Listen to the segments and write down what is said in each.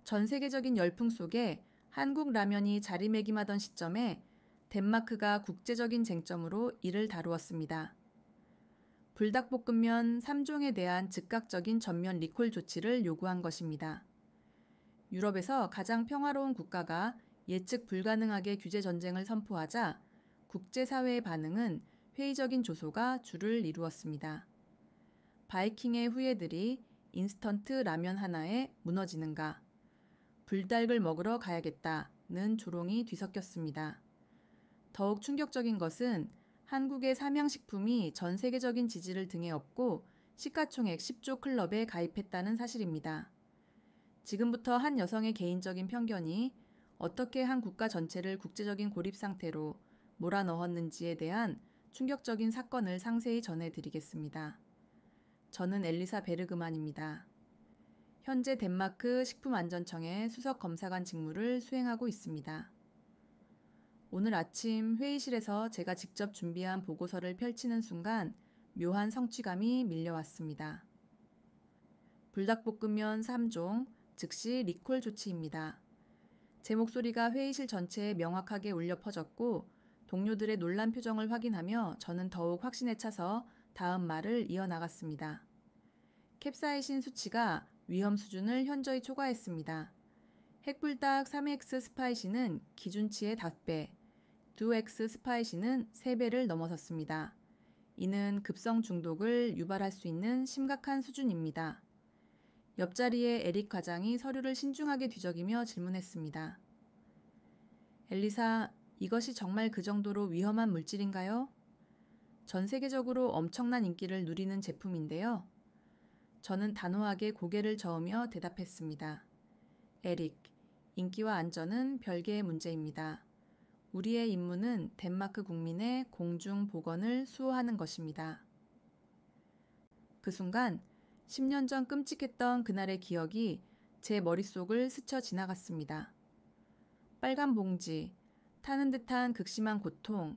전 세계적인 열풍 속에 한국 라면이 자리매김하던 시점에 덴마크가 국제적인 쟁점으로 이를 다루었습니다. 불닭볶음면 3종에 대한 즉각적인 전면 리콜 조치를 요구한 것입니다. 유럽에서 가장 평화로운 국가가 예측 불가능하게 규제 전쟁을 선포하자 국제사회의 반응은 회의적인 조소가 줄을 이루었습니다. 바이킹의 후예들이 인스턴트 라면 하나에 무너지는가? 불닭을 먹으러 가야겠다는 조롱이 뒤섞였습니다. 더욱 충격적인 것은 한국의 삼양식품이 전 세계적인 지지를 등에 업고 시가총액 10조 클럽에 가입했다는 사실입니다. 지금부터 한 여성의 개인적인 편견이 어떻게 한 국가 전체를 국제적인 고립 상태로 몰아넣었는지에 대한 충격적인 사건을 상세히 전해드리겠습니다. 저는 엘리사 베르그만입니다. 현재 덴마크 식품안전청의 수석검사관 직무를 수행하고 있습니다. 오늘 아침 회의실에서 제가 직접 준비한 보고서를 펼치는 순간 묘한 성취감이 밀려왔습니다. 불닭볶음면 3종, 즉시 리콜 조치입니다. 제 목소리가 회의실 전체에 명확하게 울려 퍼졌고 동료들의 놀란 표정을 확인하며 저는 더욱 확신에 차서 다음 말을 이어나갔습니다. 캡사이신 수치가 위험 수준을 현저히 초과했습니다. 핵불닭 3X 스파이시는 기준치의 5배, 2X 스파이시는 3배를 넘어섰습니다. 이는 급성 중독을 유발할 수 있는 심각한 수준입니다. 옆자리에 에릭 과장이 서류를 신중하게 뒤적이며 질문했습니다. 엘리사, 이것이 정말 그 정도로 위험한 물질인가요? 전 세계적으로 엄청난 인기를 누리는 제품인데요. 저는 단호하게 고개를 저으며 대답했습니다. 에릭, 인기와 안전은 별개의 문제입니다. 우리의 임무는 덴마크 국민의 공중 보건을 수호하는 것입니다. 그 순간 10년 전 끔찍했던 그날의 기억이 제 머릿속을 스쳐 지나갔습니다. 빨간 봉지, 타는 듯한 극심한 고통,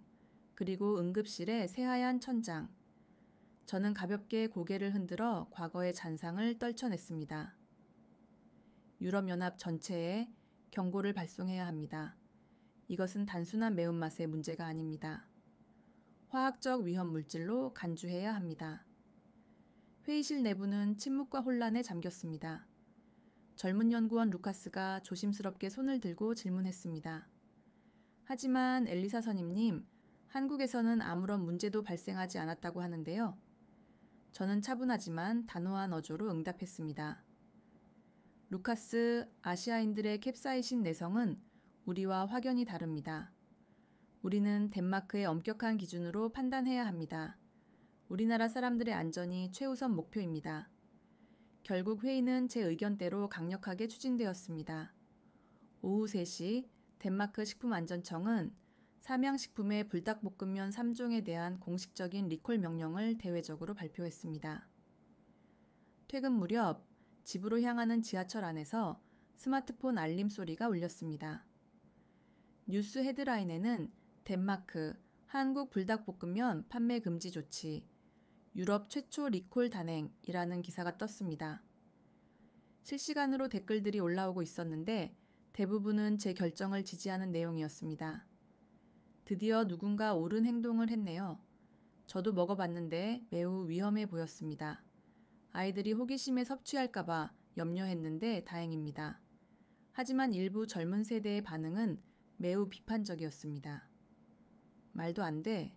그리고 응급실의 새하얀 천장. 저는 가볍게 고개를 흔들어 과거의 잔상을 떨쳐냈습니다. 유럽연합 전체에 경고를 발송해야 합니다. 이것은 단순한 매운맛의 문제가 아닙니다. 화학적 위험 물질로 간주해야 합니다. 회의실 내부는 침묵과 혼란에 잠겼습니다. 젊은 연구원 루카스가 조심스럽게 손을 들고 질문했습니다. 하지만 엘리사 선임님, 한국에서는 아무런 문제도 발생하지 않았다고 하는데요. 저는 차분하지만 단호한 어조로 응답했습니다. 루카스, 아시아인들의 캡사이신 내성은 우리와 확연히 다릅니다. 우리는 덴마크의 엄격한 기준으로 판단해야 합니다. 우리나라 사람들의 안전이 최우선 목표입니다. 결국 회의는 제 의견대로 강력하게 추진되었습니다. 오후 3시 덴마크 식품안전청은 삼양식품의 불닭볶음면 3종에 대한 공식적인 리콜 명령을 대외적으로 발표했습니다. 퇴근 무렵 집으로 향하는 지하철 안에서 스마트폰 알림 소리가 울렸습니다. 뉴스 헤드라인에는 덴마크, 한국 불닭볶음면 판매 금지 조치, 유럽 최초 리콜 단행이라는 기사가 떴습니다. 실시간으로 댓글들이 올라오고 있었는데 대부분은 제 결정을 지지하는 내용이었습니다. 드디어 누군가 옳은 행동을 했네요. 저도 먹어봤는데 매우 위험해 보였습니다. 아이들이 호기심에 섭취할까봐 염려했는데 다행입니다. 하지만 일부 젊은 세대의 반응은 매우 비판적이었습니다. 말도 안 돼.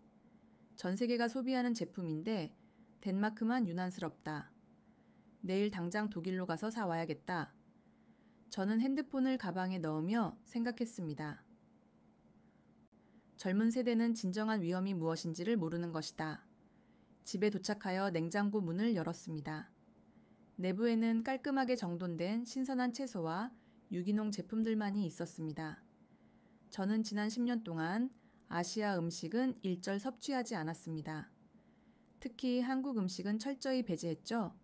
전 세계가 소비하는 제품인데 덴마크만 유난스럽다. 내일 당장 독일로 가서 사와야겠다. 저는 핸드폰을 가방에 넣으며 생각했습니다. 젊은 세대는 진정한 위험이 무엇인지를 모르는 것이다. 집에 도착하여 냉장고 문을 열었습니다. 내부에는 깔끔하게 정돈된 신선한 채소와 유기농 제품들만이 있었습니다. 저는 지난 10년 동안 아시아 음식은 일절 섭취하지 않았습니다. 특히 한국 음식은 철저히 배제했죠.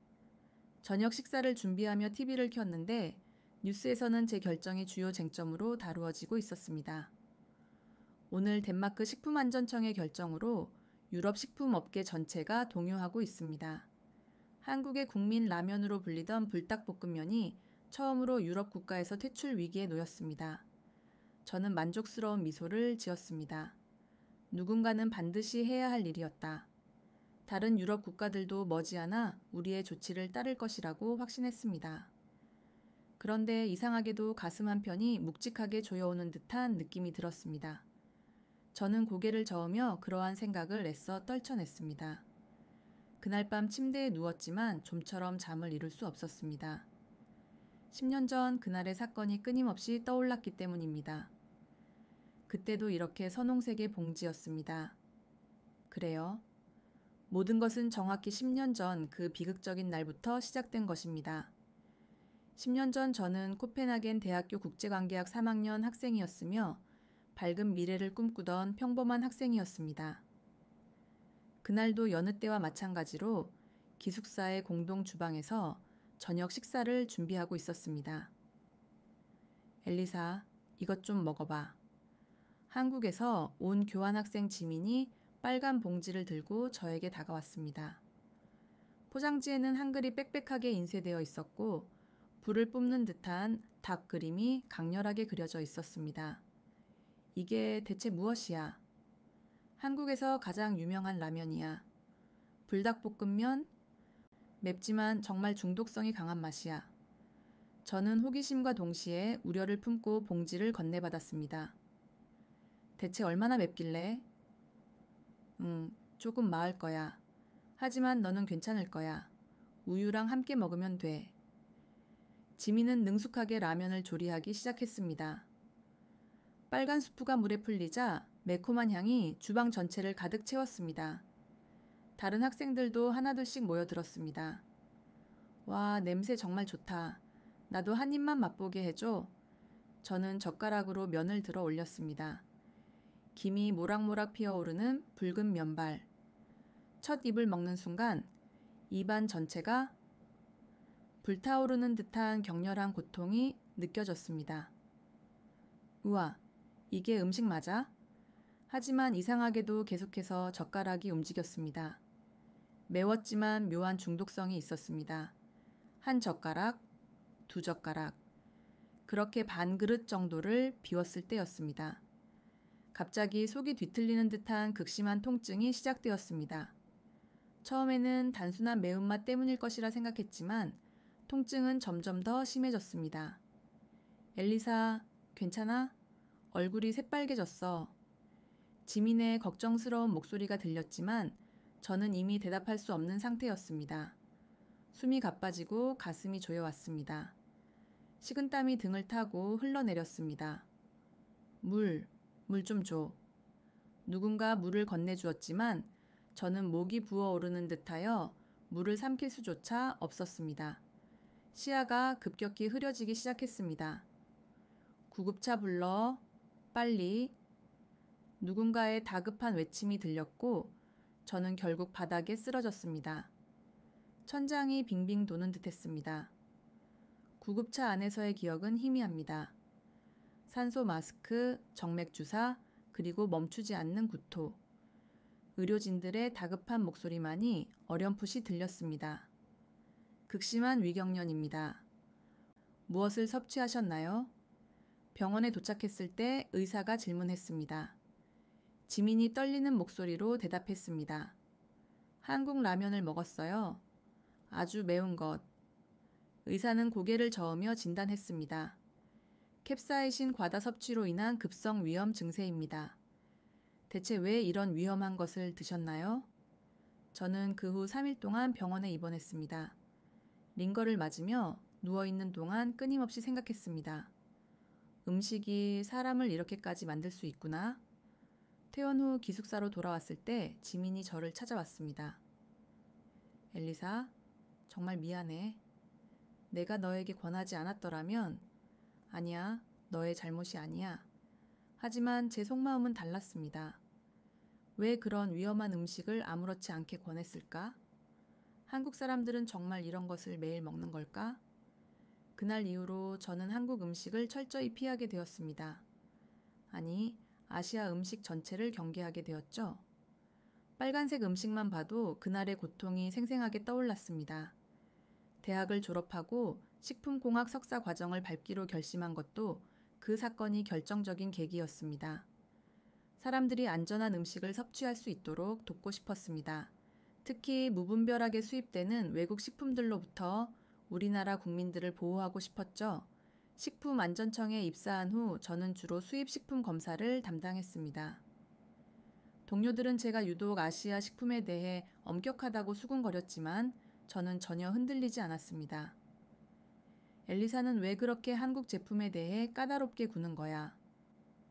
저녁 식사를 준비하며 TV를 켰는데 뉴스에서는 제 결정이 주요 쟁점으로 다루어지고 있었습니다. 오늘 덴마크 식품안전청의 결정으로 유럽 식품업계 전체가 동요하고 있습니다. 한국의 국민 라면으로 불리던 불닭볶음면이 처음으로 유럽 국가에서 퇴출 위기에 놓였습니다. 저는 만족스러운 미소를 지었습니다. 누군가는 반드시 해야 할 일이었다. 다른 유럽 국가들도 머지않아 우리의 조치를 따를 것이라고 확신했습니다. 그런데 이상하게도 가슴 한편이 묵직하게 조여오는 듯한 느낌이 들었습니다. 저는 고개를 저으며 그러한 생각을 애써 떨쳐냈습니다. 그날 밤 침대에 누웠지만 좀처럼 잠을 이룰 수 없었습니다. 10년 전 그날의 사건이 끊임없이 떠올랐기 때문입니다. 그때도 이렇게 선홍색의 봉지였습니다. 그래요. 모든 것은 정확히 10년 전 그 비극적인 날부터 시작된 것입니다. 10년 전 저는 코펜하겐 대학교 국제관계학 3학년 학생이었으며 밝은 미래를 꿈꾸던 평범한 학생이었습니다. 그날도 여느 때와 마찬가지로 기숙사의 공동 주방에서 저녁 식사를 준비하고 있었습니다. 엘리사, 이것 좀 먹어봐. 한국에서 온 교환학생 지민이 빨간 봉지를 들고 저에게 다가왔습니다. 포장지에는 한글이 빽빽하게 인쇄되어 있었고 불을 뿜는 듯한 닭 그림이 강렬하게 그려져 있었습니다. 이게 대체 무엇이야? 한국에서 가장 유명한 라면이야. 불닭볶음면? 맵지만 정말 중독성이 강한 맛이야. 저는 호기심과 동시에 우려를 품고 봉지를 건네받았습니다. 대체 얼마나 맵길래? 조금 마을 거야. 하지만 너는 괜찮을 거야. 우유랑 함께 먹으면 돼. 지민은 능숙하게 라면을 조리하기 시작했습니다. 빨간 수프가 물에 풀리자 매콤한 향이 주방 전체를 가득 채웠습니다. 다른 학생들도 하나둘씩 모여들었습니다. 와, 냄새 정말 좋다. 나도 한 입만 맛보게 해줘. 저는 젓가락으로 면을 들어 올렸습니다. 김이 모락모락 피어오르는 붉은 면발. 첫 입을 먹는 순간 입안 전체가 불타오르는 듯한 격렬한 고통이 느껴졌습니다. 우와, 이게 음식 맞아? 하지만 이상하게도 계속해서 젓가락이 움직였습니다. 매웠지만 묘한 중독성이 있었습니다. 한 젓가락, 두 젓가락. 그렇게 반 그릇 정도를 비웠을 때였습니다. 갑자기 속이 뒤틀리는 듯한 극심한 통증이 시작되었습니다. 처음에는 단순한 매운맛 때문일 것이라 생각했지만 통증은 점점 더 심해졌습니다. 엘리사, 괜찮아? 얼굴이 새빨개졌어. 지민의 걱정스러운 목소리가 들렸지만 저는 이미 대답할 수 없는 상태였습니다. 숨이 가빠지고 가슴이 조여왔습니다. 식은땀이 등을 타고 흘러내렸습니다. 물 좀 줘. 누군가 물을 건네주었지만 저는 목이 부어오르는 듯하여 물을 삼킬 수조차 없었습니다. 시야가 급격히 흐려지기 시작했습니다. 구급차 불러. 빨리. 누군가의 다급한 외침이 들렸고 저는 결국 바닥에 쓰러졌습니다. 천장이 빙빙 도는 듯했습니다. 구급차 안에서의 기억은 희미합니다. 산소 마스크, 정맥 주사, 그리고 멈추지 않는 구토. 의료진들의 다급한 목소리만이 어렴풋이 들렸습니다. 극심한 위경련입니다. 무엇을 섭취하셨나요? 병원에 도착했을 때 의사가 질문했습니다. 지민이 떨리는 목소리로 대답했습니다. 한국 라면을 먹었어요. 아주 매운 것. 의사는 고개를 저으며 진단했습니다. 캡사이신 과다 섭취로 인한 급성 위염 증세입니다. 대체 왜 이런 위험한 것을 드셨나요? 저는 그 후 3일 동안 병원에 입원했습니다. 링거를 맞으며 누워있는 동안 끊임없이 생각했습니다. 음식이 사람을 이렇게까지 만들 수 있구나. 퇴원 후 기숙사로 돌아왔을 때 지민이 저를 찾아왔습니다. 엘리사, 정말 미안해. 내가 너에게 권하지 않았더라면 아니야, 너의 잘못이 아니야. 하지만 제 속마음은 달랐습니다. 왜 그런 위험한 음식을 아무렇지 않게 권했을까? 한국 사람들은 정말 이런 것을 매일 먹는 걸까? 그날 이후로 저는 한국 음식을 철저히 피하게 되었습니다. 아니, 아시아 음식 전체를 경계하게 되었죠. 빨간색 음식만 봐도 그날의 고통이 생생하게 떠올랐습니다. 대학을 졸업하고 식품공학 석사 과정을 밟기로 결심한 것도 그 사건이 결정적인 계기였습니다. 사람들이 안전한 음식을 섭취할 수 있도록 돕고 싶었습니다. 특히 무분별하게 수입되는 외국 식품들로부터 우리나라 국민들을 보호하고 싶었죠. 식품안전청에 입사한 후 저는 주로 수입 식품 검사를 담당했습니다. 동료들은 제가 유독 아시아 식품에 대해 엄격하다고 수군거렸지만 저는 전혀 흔들리지 않았습니다. 엘리사는 왜 그렇게 한국 제품에 대해 까다롭게 구는 거야?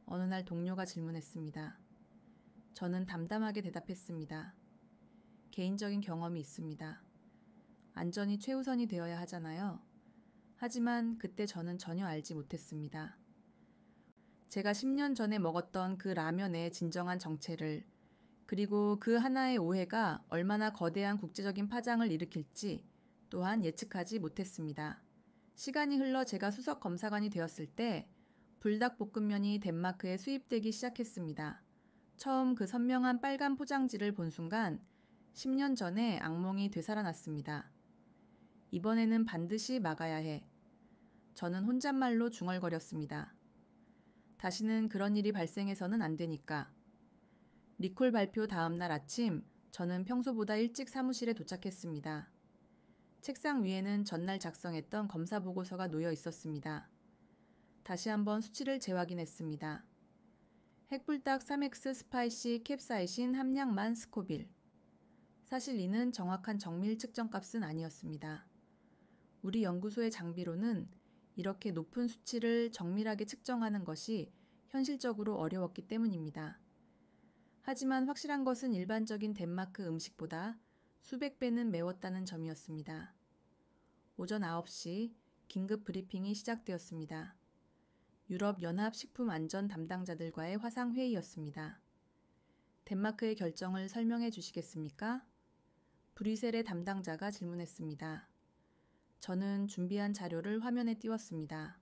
어느 날 동료가 질문했습니다. 저는 담담하게 대답했습니다. 개인적인 경험이 있습니다. 안전이 최우선이 되어야 하잖아요. 하지만 그때 저는 전혀 알지 못했습니다. 제가 10년 전에 먹었던 그 라면의 진정한 정체를, 그리고 그 하나의 오해가 얼마나 거대한 국제적인 파장을 일으킬지 또한 예측하지 못했습니다. 시간이 흘러 제가 수석 검사관이 되었을 때 불닭볶음면이 덴마크에 수입되기 시작했습니다. 처음 그 선명한 빨간 포장지를 본 순간 10년 전에 악몽이 되살아났습니다. 이번에는 반드시 막아야 해. 저는 혼잣말로 중얼거렸습니다. 다시는 그런 일이 발생해서는 안 되니까. 리콜 발표 다음 날 아침, 저는 평소보다 일찍 사무실에 도착했습니다. 책상 위에는 전날 작성했던 검사 보고서가 놓여 있었습니다. 다시 한번 수치를 재확인했습니다. 핵불닭 3X 스파이시 캡사이신 함량만 스코빌. 사실 이는 정확한 정밀 측정값은 아니었습니다. 우리 연구소의 장비로는 이렇게 높은 수치를 정밀하게 측정하는 것이 현실적으로 어려웠기 때문입니다. 하지만 확실한 것은 일반적인 덴마크 음식보다 수백 배는 매웠다는 점이었습니다. 오전 9시 긴급 브리핑이 시작되었습니다. 유럽 연합 식품 안전 담당자들과의 화상 회의였습니다. 덴마크의 결정을 설명해 주시겠습니까? 브뤼셀의 담당자가 질문했습니다. 저는 준비한 자료를 화면에 띄웠습니다.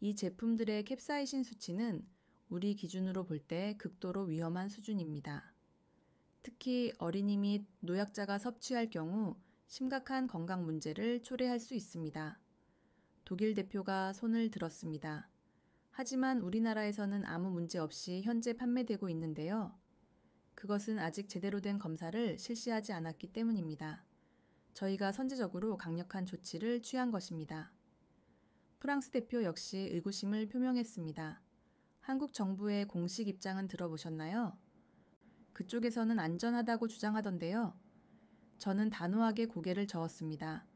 이 제품들의 캡사이신 수치는 우리 기준으로 볼 때 극도로 위험한 수준입니다. 특히 어린이 및 노약자가 섭취할 경우 심각한 건강 문제를 초래할 수 있습니다. 독일 대표가 손을 들었습니다. 하지만 우리나라에서는 아무 문제 없이 현재 판매되고 있는데요. 그것은 아직 제대로 된 검사를 실시하지 않았기 때문입니다. 저희가 선제적으로 강력한 조치를 취한 것입니다. 프랑스 대표 역시 의구심을 표명했습니다. 한국 정부의 공식 입장은 들어보셨나요? 그쪽에서는 안전하다고 주장하던데요. 저는 단호하게 고개를 저었습니다.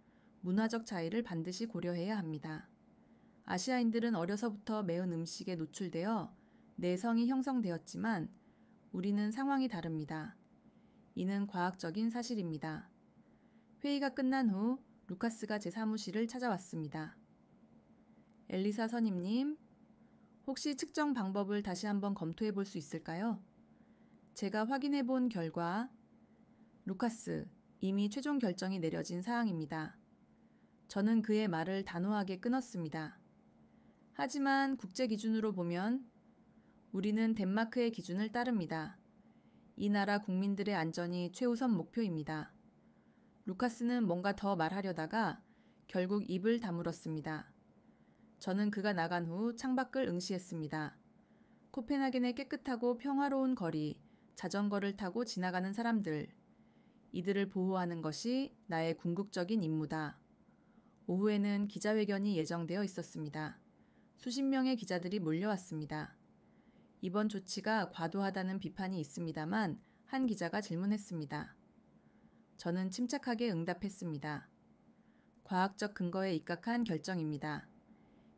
문화적 차이를 반드시 고려해야 합니다. 아시아인들은 어려서부터 매운 음식에 노출되어 내성이 형성되었지만 우리는 상황이 다릅니다. 이는 과학적인 사실입니다. 회의가 끝난 후 루카스가 제 사무실을 찾아왔습니다. 엘리사 선임님, 혹시 측정 방법을 다시 한번 검토해 볼 수 있을까요? 제가 확인해 본 결과, 루카스, 이미 최종 결정이 내려진 사항입니다. 저는 그의 말을 단호하게 끊었습니다. 하지만 국제 기준으로 보면 우리는 덴마크의 기준을 따릅니다. 이 나라 국민들의 안전이 최우선 목표입니다. 루카스는 뭔가 더 말하려다가 결국 입을 다물었습니다. 저는 그가 나간 후 창밖을 응시했습니다. 코펜하겐의 깨끗하고 평화로운 거리, 자전거를 타고 지나가는 사람들. 이들을 보호하는 것이 나의 궁극적인 임무다. 오후에는 기자회견이 예정되어 있었습니다. 수십 명의 기자들이 몰려왔습니다. 이번 조치가 과도하다는 비판이 있습니다만 한 기자가 질문했습니다. 저는 침착하게 응답했습니다. 과학적 근거에 입각한 결정입니다.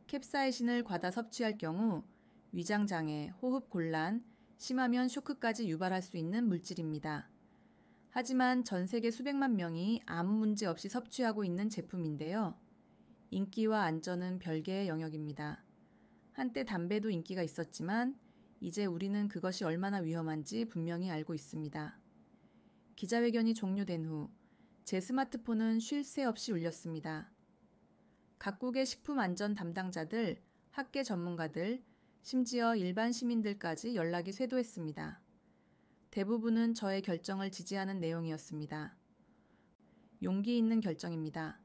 캡사이신을 과다 섭취할 경우 위장장애, 호흡곤란, 심하면 쇼크까지 유발할 수 있는 물질입니다. 하지만 전 세계 수백만 명이 아무 문제 없이 섭취하고 있는 제품인데요. 인기와 안전은 별개의 영역입니다. 한때 담배도 인기가 있었지만 이제 우리는 그것이 얼마나 위험한지 분명히 알고 있습니다. 기자회견이 종료된 후 제 스마트폰은 쉴 새 없이 울렸습니다. 각국의 식품 안전 담당자들, 학계 전문가들, 심지어 일반 시민들까지 연락이 쇄도했습니다. 대부분은 저의 결정을 지지하는 내용이었습니다. 용기 있는 결정입니다.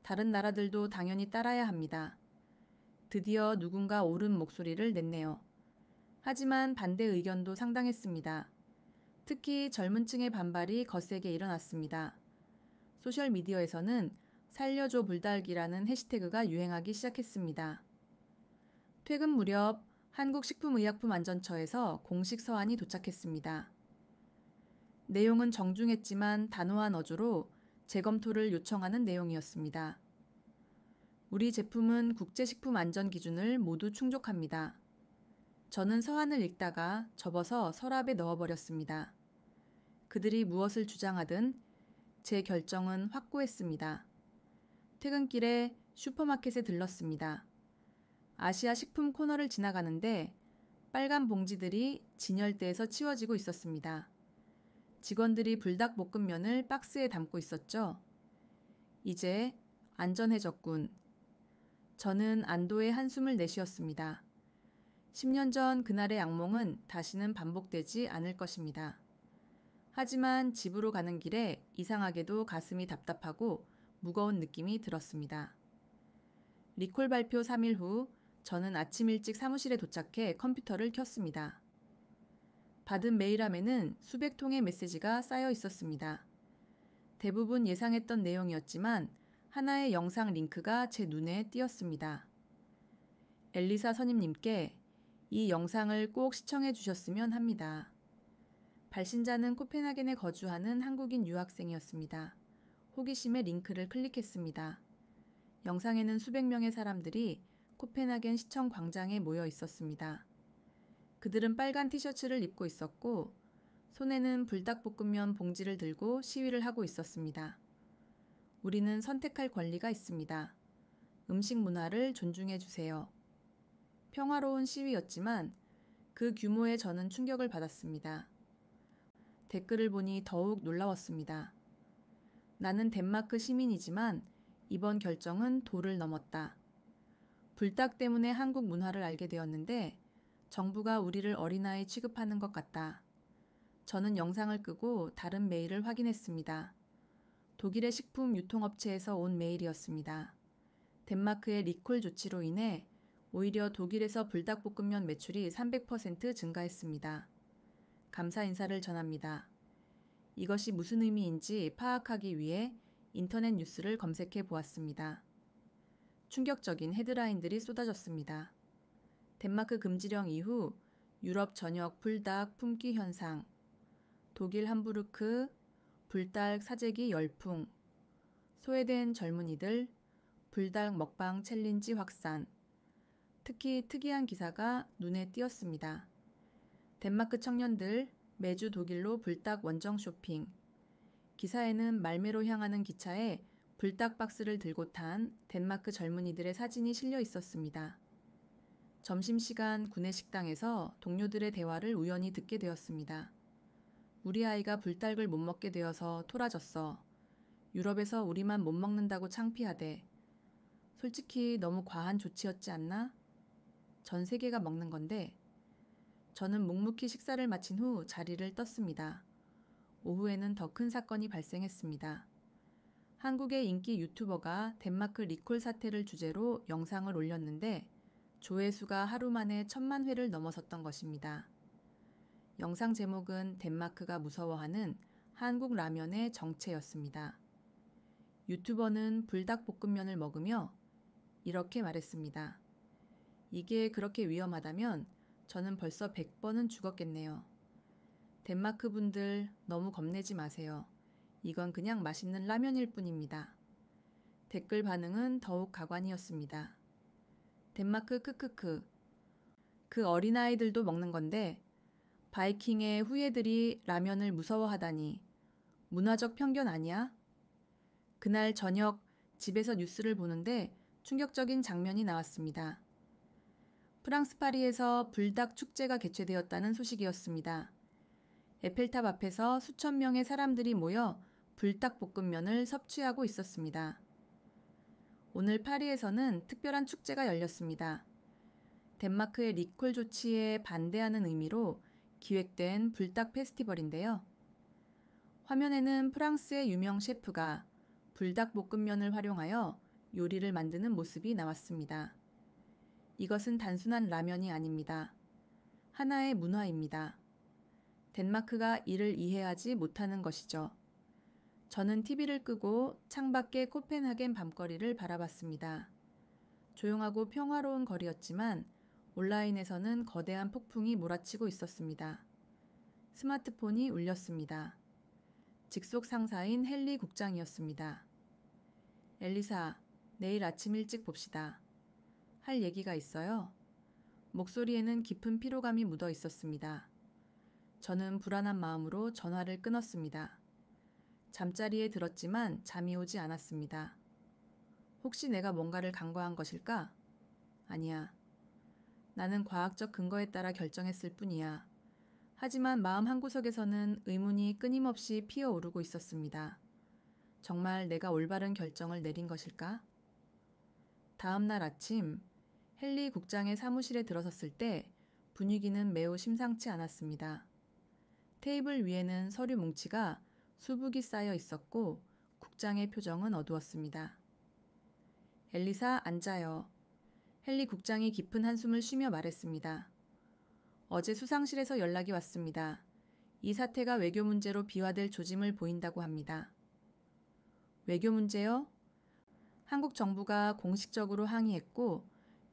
다른 나라들도 당연히 따라야 합니다. 드디어 누군가 옳은 목소리를 냈네요. 하지만 반대 의견도 상당했습니다. 특히 젊은 층의 반발이 거세게 일어났습니다. 소셜미디어에서는 살려줘 불닭이라는 해시태그가 유행하기 시작했습니다. 퇴근 무렵 한국식품의약품안전처에서 공식 서한이 도착했습니다. 내용은 정중했지만 단호한 어조로 재검토를 요청하는 내용이었습니다. 우리 제품은 국제식품안전 기준을 모두 충족합니다. 저는 서한을 읽다가 접어서 서랍에 넣어버렸습니다. 그들이 무엇을 주장하든 제 결정은 확고했습니다. 퇴근길에 슈퍼마켓에 들렀습니다. 아시아 식품 코너를 지나가는데 빨간 봉지들이 진열대에서 치워지고 있었습니다. 직원들이 불닭볶음면을 박스에 담고 있었죠. 이제 안전해졌군. 저는 안도의 한숨을 내쉬었습니다. 10년 전 그날의 악몽은 다시는 반복되지 않을 것입니다. 하지만 집으로 가는 길에 이상하게도 가슴이 답답하고 무거운 느낌이 들었습니다. 리콜 발표 3일 후 저는 아침 일찍 사무실에 도착해 컴퓨터를 켰습니다. 받은 메일함에는 수백 통의 메시지가 쌓여 있었습니다. 대부분 예상했던 내용이었지만 하나의 영상 링크가 제 눈에 띄었습니다. 엘리사 선임님께 이 영상을 꼭 시청해 주셨으면 합니다. 발신자는 코펜하겐에 거주하는 한국인 유학생이었습니다. 호기심에 링크를 클릭했습니다. 영상에는 수백 명의 사람들이 코펜하겐 시청 광장에 모여 있었습니다. 그들은 빨간 티셔츠를 입고 있었고 손에는 불닭볶음면 봉지를 들고 시위를 하고 있었습니다. 우리는 선택할 권리가 있습니다. 음식 문화를 존중해 주세요. 평화로운 시위였지만 그 규모에 저는 충격을 받았습니다. 댓글을 보니 더욱 놀라웠습니다. 나는 덴마크 시민이지만 이번 결정은 도를 넘었다. 불닭 때문에 한국 문화를 알게 되었는데 정부가 우리를 어린아이 취급하는 것 같다. 저는 영상을 끄고 다른 메일을 확인했습니다. 독일의 식품 유통업체에서 온 메일이었습니다. 덴마크의 리콜 조치로 인해 오히려 독일에서 불닭볶음면 매출이 300% 증가했습니다. 감사 인사를 전합니다. 이것이 무슨 의미인지 파악하기 위해 인터넷 뉴스를 검색해 보았습니다. 충격적인 헤드라인들이 쏟아졌습니다. 덴마크 금지령 이후 유럽 전역 불닭 품귀 현상, 독일 함부르크 불닭 사재기 열풍, 소외된 젊은이들 불닭 먹방 챌린지 확산, 특히 특이한 기사가 눈에 띄었습니다. 덴마크 청년들 매주 독일로 불닭 원정 쇼핑. 기사에는 말매로 향하는 기차에 불닭 박스를 들고 탄 덴마크 젊은이들의 사진이 실려 있었습니다. 점심시간 구내 식당에서 동료들의 대화를 우연히 듣게 되었습니다. 우리 아이가 불닭을 못 먹게 되어서 토라졌어. 유럽에서 우리만 못 먹는다고 창피하대. 솔직히 너무 과한 조치였지 않나? 전 세계가 먹는 건데. 저는 묵묵히 식사를 마친 후 자리를 떴습니다. 오후에는 더 큰 사건이 발생했습니다. 한국의 인기 유튜버가 덴마크 리콜 사태를 주제로 영상을 올렸는데 조회수가 하루 만에 1000만 회를 넘어섰던 것입니다. 영상 제목은 덴마크가 무서워하는 한국 라면의 정체였습니다. 유튜버는 불닭볶음면을 먹으며 이렇게 말했습니다. 이게 그렇게 위험하다면 저는 벌써 100번은 죽었겠네요. 덴마크 분들 너무 겁내지 마세요. 이건 그냥 맛있는 라면일 뿐입니다. 댓글 반응은 더욱 가관이었습니다. 덴마크 크크크. 그 어린아이들도 먹는 건데 바이킹의 후예들이 라면을 무서워하다니 문화적 편견 아니야? 그날 저녁 집에서 뉴스를 보는데 충격적인 장면이 나왔습니다. 프랑스 파리에서 불닭 축제가 개최되었다는 소식이었습니다. 에펠탑 앞에서 수천 명의 사람들이 모여 불닭볶음면을 섭취하고 있었습니다. 오늘 파리에서는 특별한 축제가 열렸습니다. 덴마크의 리콜 조치에 반대하는 의미로 기획된 불닭 페스티벌인데요. 화면에는 프랑스의 유명 셰프가 불닭볶음면을 활용하여 요리를 만드는 모습이 나왔습니다. 이것은 단순한 라면이 아닙니다. 하나의 문화입니다. 덴마크가 이를 이해하지 못하는 것이죠. 저는 TV를 끄고 창밖의 코펜하겐 밤거리를 바라봤습니다. 조용하고 평화로운 거리였지만 온라인에서는 거대한 폭풍이 몰아치고 있었습니다. 스마트폰이 울렸습니다. 직속 상사인 헨리 국장이었습니다. 엘리사, 내일 아침 일찍 봅시다. 할 얘기가 있어요. 목소리에는 깊은 피로감이 묻어 있었습니다. 저는 불안한 마음으로 전화를 끊었습니다. 잠자리에 들었지만 잠이 오지 않았습니다. 혹시 내가 뭔가를 간과한 것일까? 아니야. 나는 과학적 근거에 따라 결정했을 뿐이야. 하지만 마음 한구석에서는 의문이 끊임없이 피어오르고 있었습니다. 정말 내가 올바른 결정을 내린 것일까? 다음 날 아침, 헨리 국장의 사무실에 들어섰을 때 분위기는 매우 심상치 않았습니다. 테이블 위에는 서류 뭉치가 수북이 쌓여 있었고 국장의 표정은 어두웠습니다. 엘리사, 앉아요. 헨리 국장이 깊은 한숨을 쉬며 말했습니다. 어제 수상실에서 연락이 왔습니다. 이 사태가 외교 문제로 비화될 조짐을 보인다고 합니다. 외교 문제요? 한국 정부가 공식적으로 항의했고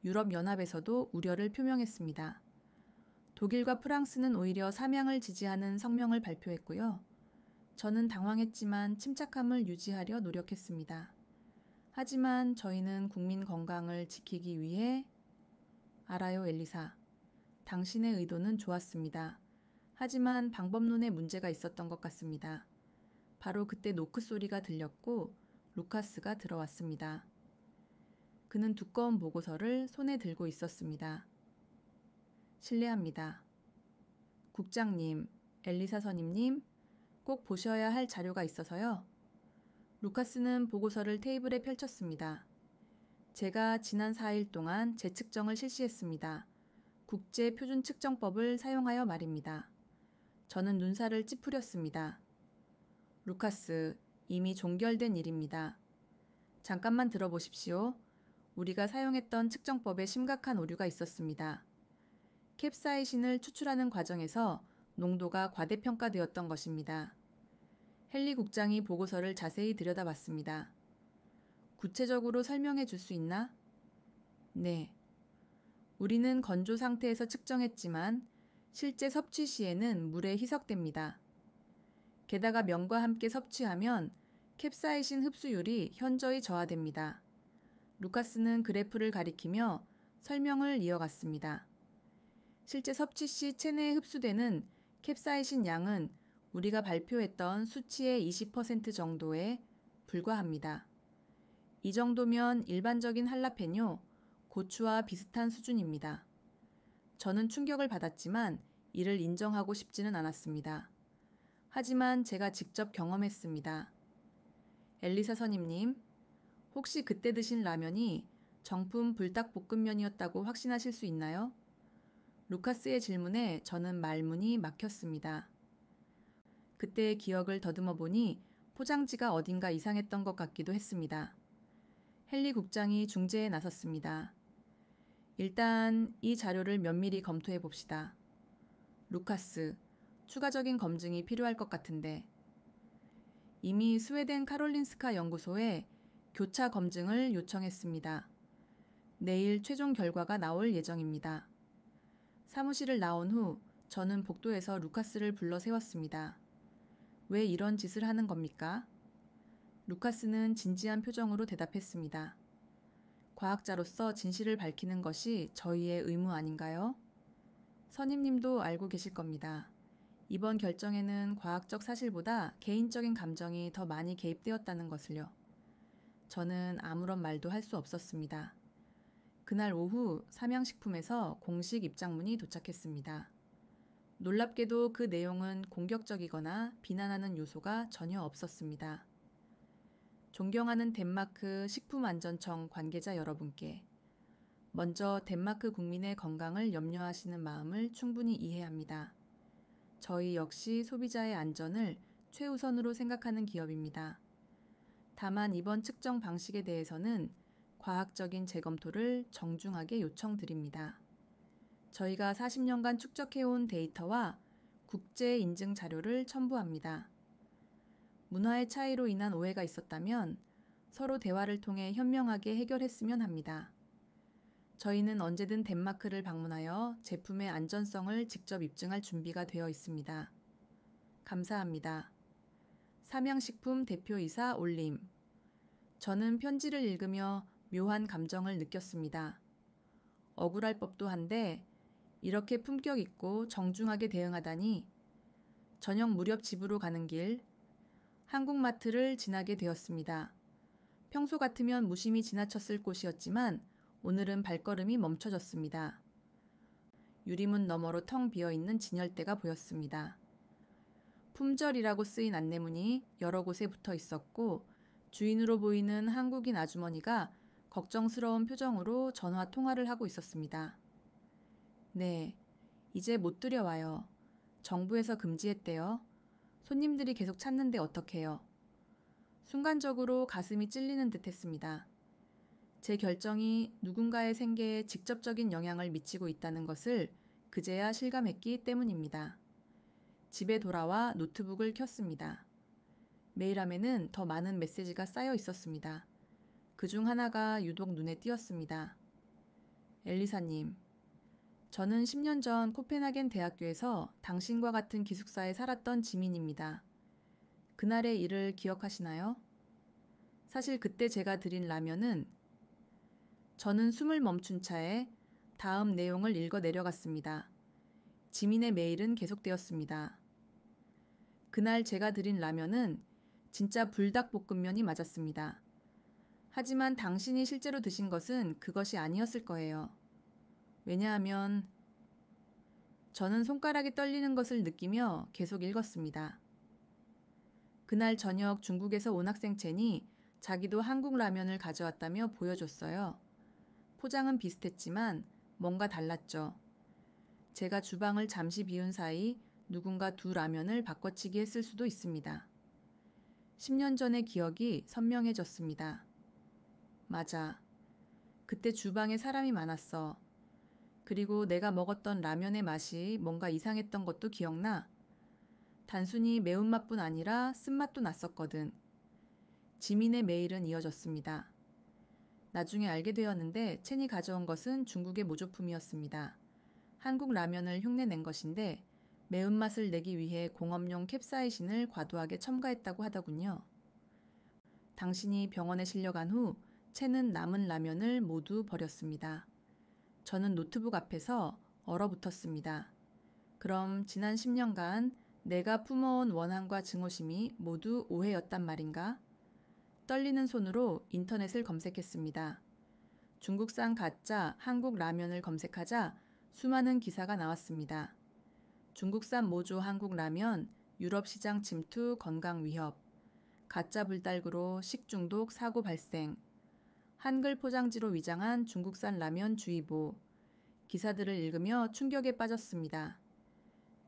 유럽연합에서도 우려를 표명했습니다. 독일과 프랑스는 오히려 삼양을 지지하는 성명을 발표했고요. 저는 당황했지만 침착함을 유지하려 노력했습니다. 하지만 저희는 국민 건강을 지키기 위해 알아요, 엘리사. 당신의 의도는 좋았습니다. 하지만 방법론에 문제가 있었던 것 같습니다. 바로 그때 노크 소리가 들렸고 루카스가 들어왔습니다. 그는 두꺼운 보고서를 손에 들고 있었습니다. 실례합니다. 국장님, 엘리사 선임님, 꼭 보셔야 할 자료가 있어서요. 루카스는 보고서를 테이블에 펼쳤습니다. 제가 지난 4일 동안 재측정을 실시했습니다. 국제표준측정법을 사용하여 말입니다. 저는 눈살을 찌푸렸습니다. 루카스, 이미 종결된 일입니다. 잠깐만 들어보십시오. 우리가 사용했던 측정법에 심각한 오류가 있었습니다. 캡사이신을 추출하는 과정에서 농도가 과대평가되었던 것입니다. 헨리 국장이 보고서를 자세히 들여다봤습니다. 구체적으로 설명해 줄 수 있나? 네. 우리는 건조 상태에서 측정했지만 실제 섭취 시에는 물에 희석됩니다. 게다가 면과 함께 섭취하면 캡사이신 흡수율이 현저히 저하됩니다. 루카스는 그래프를 가리키며 설명을 이어갔습니다. 실제 섭취 시 체내에 흡수되는 캡사이신 양은 우리가 발표했던 수치의 20% 정도에 불과합니다. 이 정도면 일반적인 할라페뇨, 고추와 비슷한 수준입니다. 저는 충격을 받았지만 이를 인정하고 싶지는 않았습니다. 하지만 제가 직접 경험했습니다. 엘리사 선임님, 혹시 그때 드신 라면이 정품 불닭볶음면이었다고 확신하실 수 있나요? 루카스의 질문에 저는 말문이 막혔습니다. 그때의 기억을 더듬어 보니 포장지가 어딘가 이상했던 것 같기도 했습니다. 헨리 국장이 중재에 나섰습니다. 일단 이 자료를 면밀히 검토해 봅시다. 루카스, 추가적인 검증이 필요할 것 같은데. 이미 스웨덴 카롤린스카 연구소에 교차 검증을 요청했습니다. 내일 최종 결과가 나올 예정입니다. 사무실을 나온 후 저는 복도에서 루카스를 불러 세웠습니다. 왜 이런 짓을 하는 겁니까? 루카스는 진지한 표정으로 대답했습니다. 과학자로서 진실을 밝히는 것이 저희의 의무 아닌가요? 선임님도 알고 계실 겁니다. 이번 결정에는 과학적 사실보다 개인적인 감정이 더 많이 개입되었다는 것을요. 저는 아무런 말도 할 수 없었습니다. 그날 오후 삼양식품에서 공식 입장문이 도착했습니다. 놀랍게도 그 내용은 공격적이거나 비난하는 요소가 전혀 없었습니다. 존경하는 덴마크 식품안전청 관계자 여러분께 먼저 덴마크 국민의 건강을 염려하시는 마음을 충분히 이해합니다. 저희 역시 소비자의 안전을 최우선으로 생각하는 기업입니다. 다만 이번 측정 방식에 대해서는 과학적인 재검토를 정중하게 요청드립니다. 저희가 40년간 축적해온 데이터와 국제 인증 자료를 첨부합니다. 문화의 차이로 인한 오해가 있었다면 서로 대화를 통해 현명하게 해결했으면 합니다. 저희는 언제든 덴마크를 방문하여 제품의 안전성을 직접 입증할 준비가 되어 있습니다. 감사합니다. 삼양식품 대표이사 올림. 저는 편지를 읽으며 묘한 감정을 느꼈습니다. 억울할 법도 한데 이렇게 품격 있고 정중하게 대응하다니. 저녁 무렵 집으로 가는 길 한국마트를 지나게 되었습니다. 평소 같으면 무심히 지나쳤을 곳이었지만 오늘은 발걸음이 멈춰졌습니다. 유리문 너머로 텅 비어있는 진열대가 보였습니다. 품절이라고 쓰인 안내문이 여러 곳에 붙어 있었고 주인으로 보이는 한국인 아주머니가 걱정스러운 표정으로 전화 통화를 하고 있었습니다. 네, 이제 못 들여와요. 정부에서 금지했대요. 손님들이 계속 찾는데 어떡해요. 순간적으로 가슴이 찔리는 듯 했습니다. 제 결정이 누군가의 생계에 직접적인 영향을 미치고 있다는 것을 그제야 실감했기 때문입니다. 집에 돌아와 노트북을 켰습니다. 메일함에는 더 많은 메시지가 쌓여 있었습니다. 그중 하나가 유독 눈에 띄었습니다. 엘리사님, 저는 10년 전 코펜하겐 대학교에서 당신과 같은 기숙사에 살았던 지민입니다. 그날의 일을 기억하시나요? 사실 그때 제가 드린 라면은 저는 숨을 멈춘 차에 다음 내용을 읽어 내려갔습니다. 지민의 메일은 계속되었습니다. 그날 제가 드린 라면은 진짜 불닭볶음면이 맞았습니다. 하지만 당신이 실제로 드신 것은 그것이 아니었을 거예요. 왜냐하면 저는 손가락이 떨리는 것을 느끼며 계속 읽었습니다. 그날 저녁 중국에서 온 학생 첸이 자기도 한국 라면을 가져왔다며 보여줬어요. 포장은 비슷했지만 뭔가 달랐죠. 제가 주방을 잠시 비운 사이 누군가 두 라면을 바꿔치기 했을 수도 있습니다. 10년 전의 기억이 선명해졌습니다. 맞아. 그때 주방에 사람이 많았어. 그리고 내가 먹었던 라면의 맛이 뭔가 이상했던 것도 기억나. 단순히 매운맛뿐 아니라 쓴맛도 났었거든. 지민의 메일은 이어졌습니다. 나중에 알게 되었는데 첸이 가져온 것은 중국의 모조품이었습니다. 한국 라면을 흉내낸 것인데 매운맛을 내기 위해 공업용 캡사이신을 과도하게 첨가했다고 하더군요. 당신이 병원에 실려간 후 첸은 남은 라면을 모두 버렸습니다. 저는 노트북 앞에서 얼어붙었습니다. 그럼 지난 10년간 내가 품어온 원한과 증오심이 모두 오해였단 말인가? 떨리는 손으로 인터넷을 검색했습니다. 중국산 가짜 한국 라면을 검색하자 수많은 기사가 나왔습니다. 중국산 모조 한국 라면, 유럽 시장 침투 건강 위협, 가짜 불닭으로 식중독 사고 발생, 한글 포장지로 위장한 중국산 라면 주의보. 기사들을 읽으며 충격에 빠졌습니다.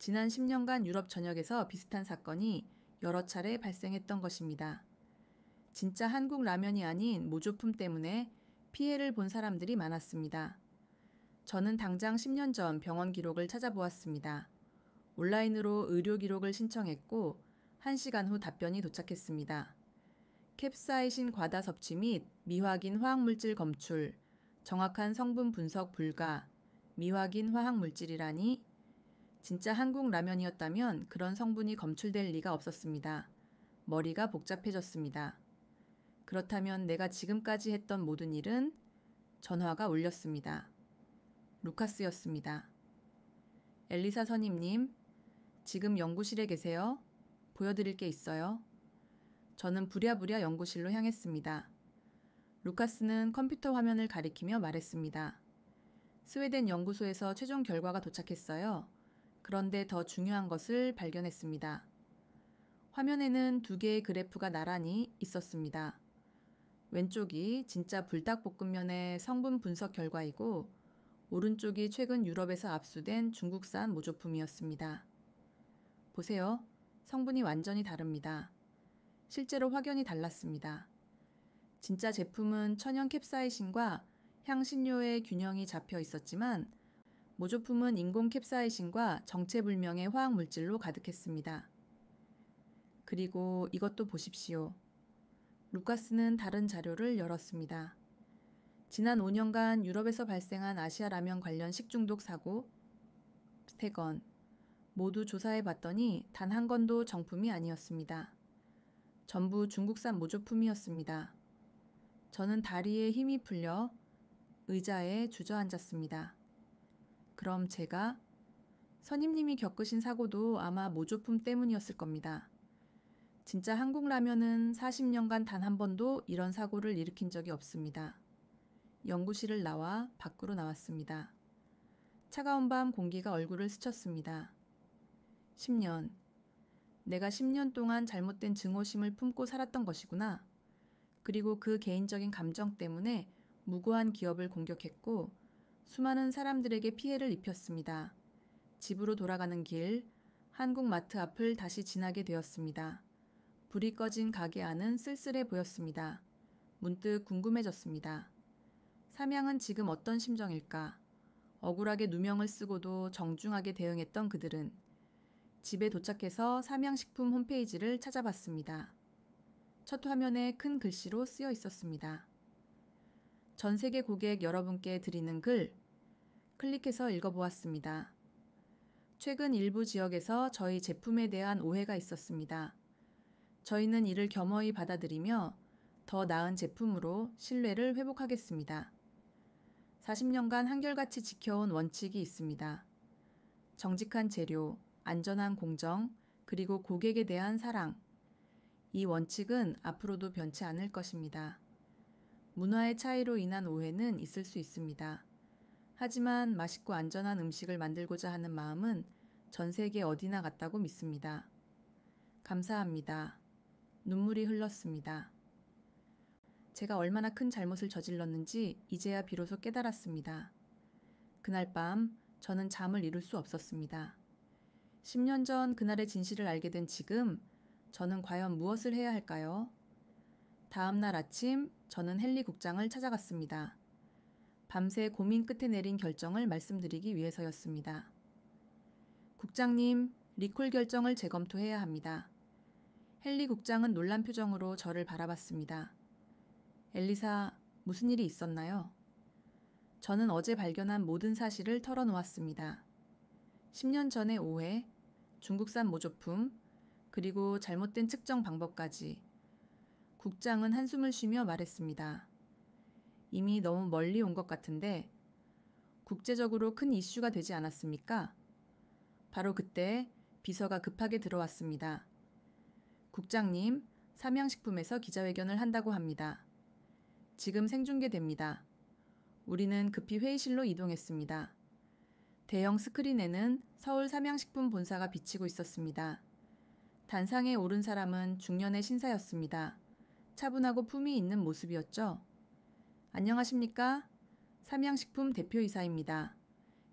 지난 10년간 유럽 전역에서 비슷한 사건이 여러 차례 발생했던 것입니다. 진짜 한국 라면이 아닌 모조품 때문에 피해를 본 사람들이 많았습니다. 저는 당장 10년 전 병원 기록을 찾아보았습니다. 온라인으로 의료 기록을 신청했고 1시간 후 답변이 도착했습니다. 캡사이신 과다 섭취 및 미확인 화학물질 검출, 정확한 성분 분석 불가, 미확인 화학물질이라니 진짜 한국 라면이었다면 그런 성분이 검출될 리가 없었습니다. 머리가 복잡해졌습니다. 그렇다면 내가 지금까지 했던 모든 일은 전화가 울렸습니다. 루카스였습니다. 엘리사 선임님, 지금 연구실에 계세요? 보여드릴 게 있어요. 저는 부랴부랴 연구실로 향했습니다. 루카스는 컴퓨터 화면을 가리키며 말했습니다. 스웨덴 연구소에서 최종 결과가 도착했어요. 그런데 더 중요한 것을 발견했습니다. 화면에는 두 개의 그래프가 나란히 있었습니다. 왼쪽이 진짜 불닭볶음면의 성분 분석 결과이고 오른쪽이 최근 유럽에서 압수된 중국산 모조품이었습니다. 보세요. 성분이 완전히 다릅니다. 실제로 확연히 달랐습니다. 진짜 제품은 천연 캡사이신과 향신료의 균형이 잡혀 있었지만 모조품은 인공 캡사이신과 정체불명의 화학물질로 가득했습니다. 그리고 이것도 보십시오. 루카스는 다른 자료를 열었습니다. 지난 5년간 유럽에서 발생한 아시아 라면 관련 식중독 사고 3건 모두 조사해 봤더니 단 한 건도 정품이 아니었습니다. 전부 중국산 모조품이었습니다. 저는 다리에 힘이 풀려 의자에 주저앉았습니다. 그럼 제가 선임님이 겪으신 사고도 아마 모조품 때문이었을 겁니다. 진짜 한국 라면은 40년간 단 한 번도 이런 사고를 일으킨 적이 없습니다. 연구실을 나와 밖으로 나왔습니다. 차가운 밤 공기가 얼굴을 스쳤습니다. 10년. 내가 10년 동안 잘못된 증오심을 품고 살았던 것이구나. 그리고 그 개인적인 감정 때문에 무고한 기업을 공격했고 수많은 사람들에게 피해를 입혔습니다. 집으로 돌아가는 길, 한국 마트 앞을 다시 지나게 되었습니다. 불이 꺼진 가게 안은 쓸쓸해 보였습니다. 문득 궁금해졌습니다. 삼양은 지금 어떤 심정일까? 억울하게 누명을 쓰고도 정중하게 대응했던 그들은 집에 도착해서 삼양식품 홈페이지를 찾아봤습니다. 첫 화면에 큰 글씨로 쓰여 있었습니다. 전 세계 고객 여러분께 드리는 글, 클릭해서 읽어보았습니다. 최근 일부 지역에서 저희 제품에 대한 오해가 있었습니다. 저희는 이를 겸허히 받아들이며 더 나은 제품으로 신뢰를 회복하겠습니다. 40년간 한결같이 지켜온 원칙이 있습니다. 정직한 재료, 안전한 공정, 그리고 고객에 대한 사랑. 이 원칙은 앞으로도 변치 않을 것입니다. 문화의 차이로 인한 오해는 있을 수 있습니다. 하지만 맛있고 안전한 음식을 만들고자 하는 마음은 전 세계 어디나 같다고 믿습니다. 감사합니다. 눈물이 흘렀습니다. 제가 얼마나 큰 잘못을 저질렀는지 이제야 비로소 깨달았습니다. 그날 밤 저는 잠을 이룰 수 없었습니다. 10년 전 그날의 진실을 알게 된 지금 저는 과연 무엇을 해야 할까요? 다음 날 아침 저는 헨리 국장을 찾아갔습니다. 밤새 고민 끝에 내린 결정을 말씀드리기 위해서였습니다. 국장님, 리콜 결정을 재검토해야 합니다. 헨리 국장은 놀란 표정으로 저를 바라봤습니다. 엘리사, 무슨 일이 있었나요? 저는 어제 발견한 모든 사실을 털어놓았습니다. 10년 전의 오해, 중국산 모조품, 그리고 잘못된 측정 방법까지. 국장은 한숨을 쉬며 말했습니다. 이미 너무 멀리 온 것 같은데 국제적으로 큰 이슈가 되지 않았습니까? 바로 그때 비서가 급하게 들어왔습니다. 국장님, 삼양식품에서 기자회견을 한다고 합니다. 지금 생중계됩니다. 우리는 급히 회의실로 이동했습니다. 대형 스크린에는 서울 삼양식품 본사가 비치고 있었습니다. 단상에 오른 사람은 중년의 신사였습니다. 차분하고 품위 있는 모습이었죠. 안녕하십니까? 삼양식품 대표이사입니다.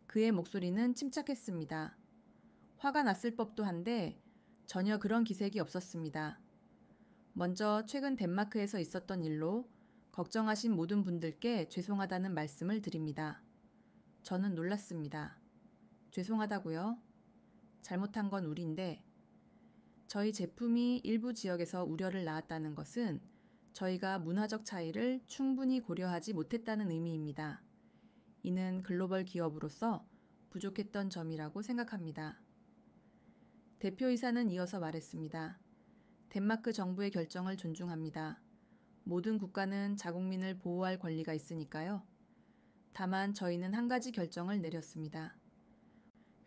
그의 목소리는 침착했습니다. 화가 났을 법도 한데 전혀 그런 기색이 없었습니다. 먼저 최근 덴마크에서 있었던 일로 걱정하신 모든 분들께 죄송하다는 말씀을 드립니다. 저는 놀랐습니다. 죄송하다고요? 잘못한 건 우리인데 저희 제품이 일부 지역에서 우려를 낳았다는 것은 저희가 문화적 차이를 충분히 고려하지 못했다는 의미입니다. 이는 글로벌 기업으로서 부족했던 점이라고 생각합니다. 대표이사는 이어서 말했습니다. 덴마크 정부의 결정을 존중합니다. 모든 국가는 자국민을 보호할 권리가 있으니까요. 다만 저희는 한 가지 결정을 내렸습니다.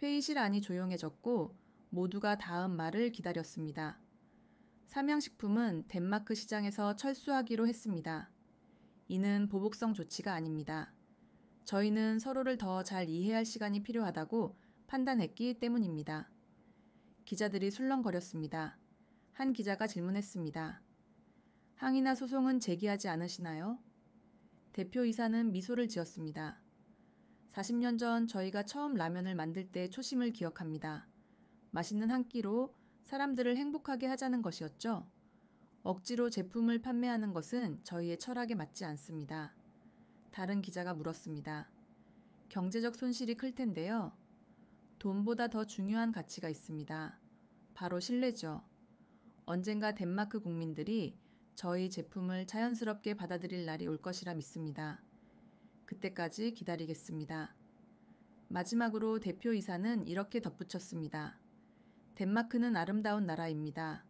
회의실 안이 조용해졌고 모두가 다음 말을 기다렸습니다. 삼양식품은 덴마크 시장에서 철수하기로 했습니다. 이는 보복성 조치가 아닙니다. 저희는 서로를 더 잘 이해할 시간이 필요하다고 판단했기 때문입니다. 기자들이 술렁거렸습니다. 한 기자가 질문했습니다. 항의나 소송은 제기하지 않으시나요? 대표이사는 미소를 지었습니다. 40년 전 저희가 처음 라면을 만들 때 초심을 기억합니다. 맛있는 한 끼로 사람들을 행복하게 하자는 것이었죠. 억지로 제품을 판매하는 것은 저희의 철학에 맞지 않습니다. 다른 기자가 물었습니다. 경제적 손실이 클 텐데요. 돈보다 더 중요한 가치가 있습니다. 바로 신뢰죠. 언젠가 덴마크 국민들이 저희 제품을 자연스럽게 받아들일 날이 올 것이라 믿습니다. 그때까지 기다리겠습니다. 마지막으로 대표이사는 이렇게 덧붙였습니다. 덴마크는 아름다운 나라입니다.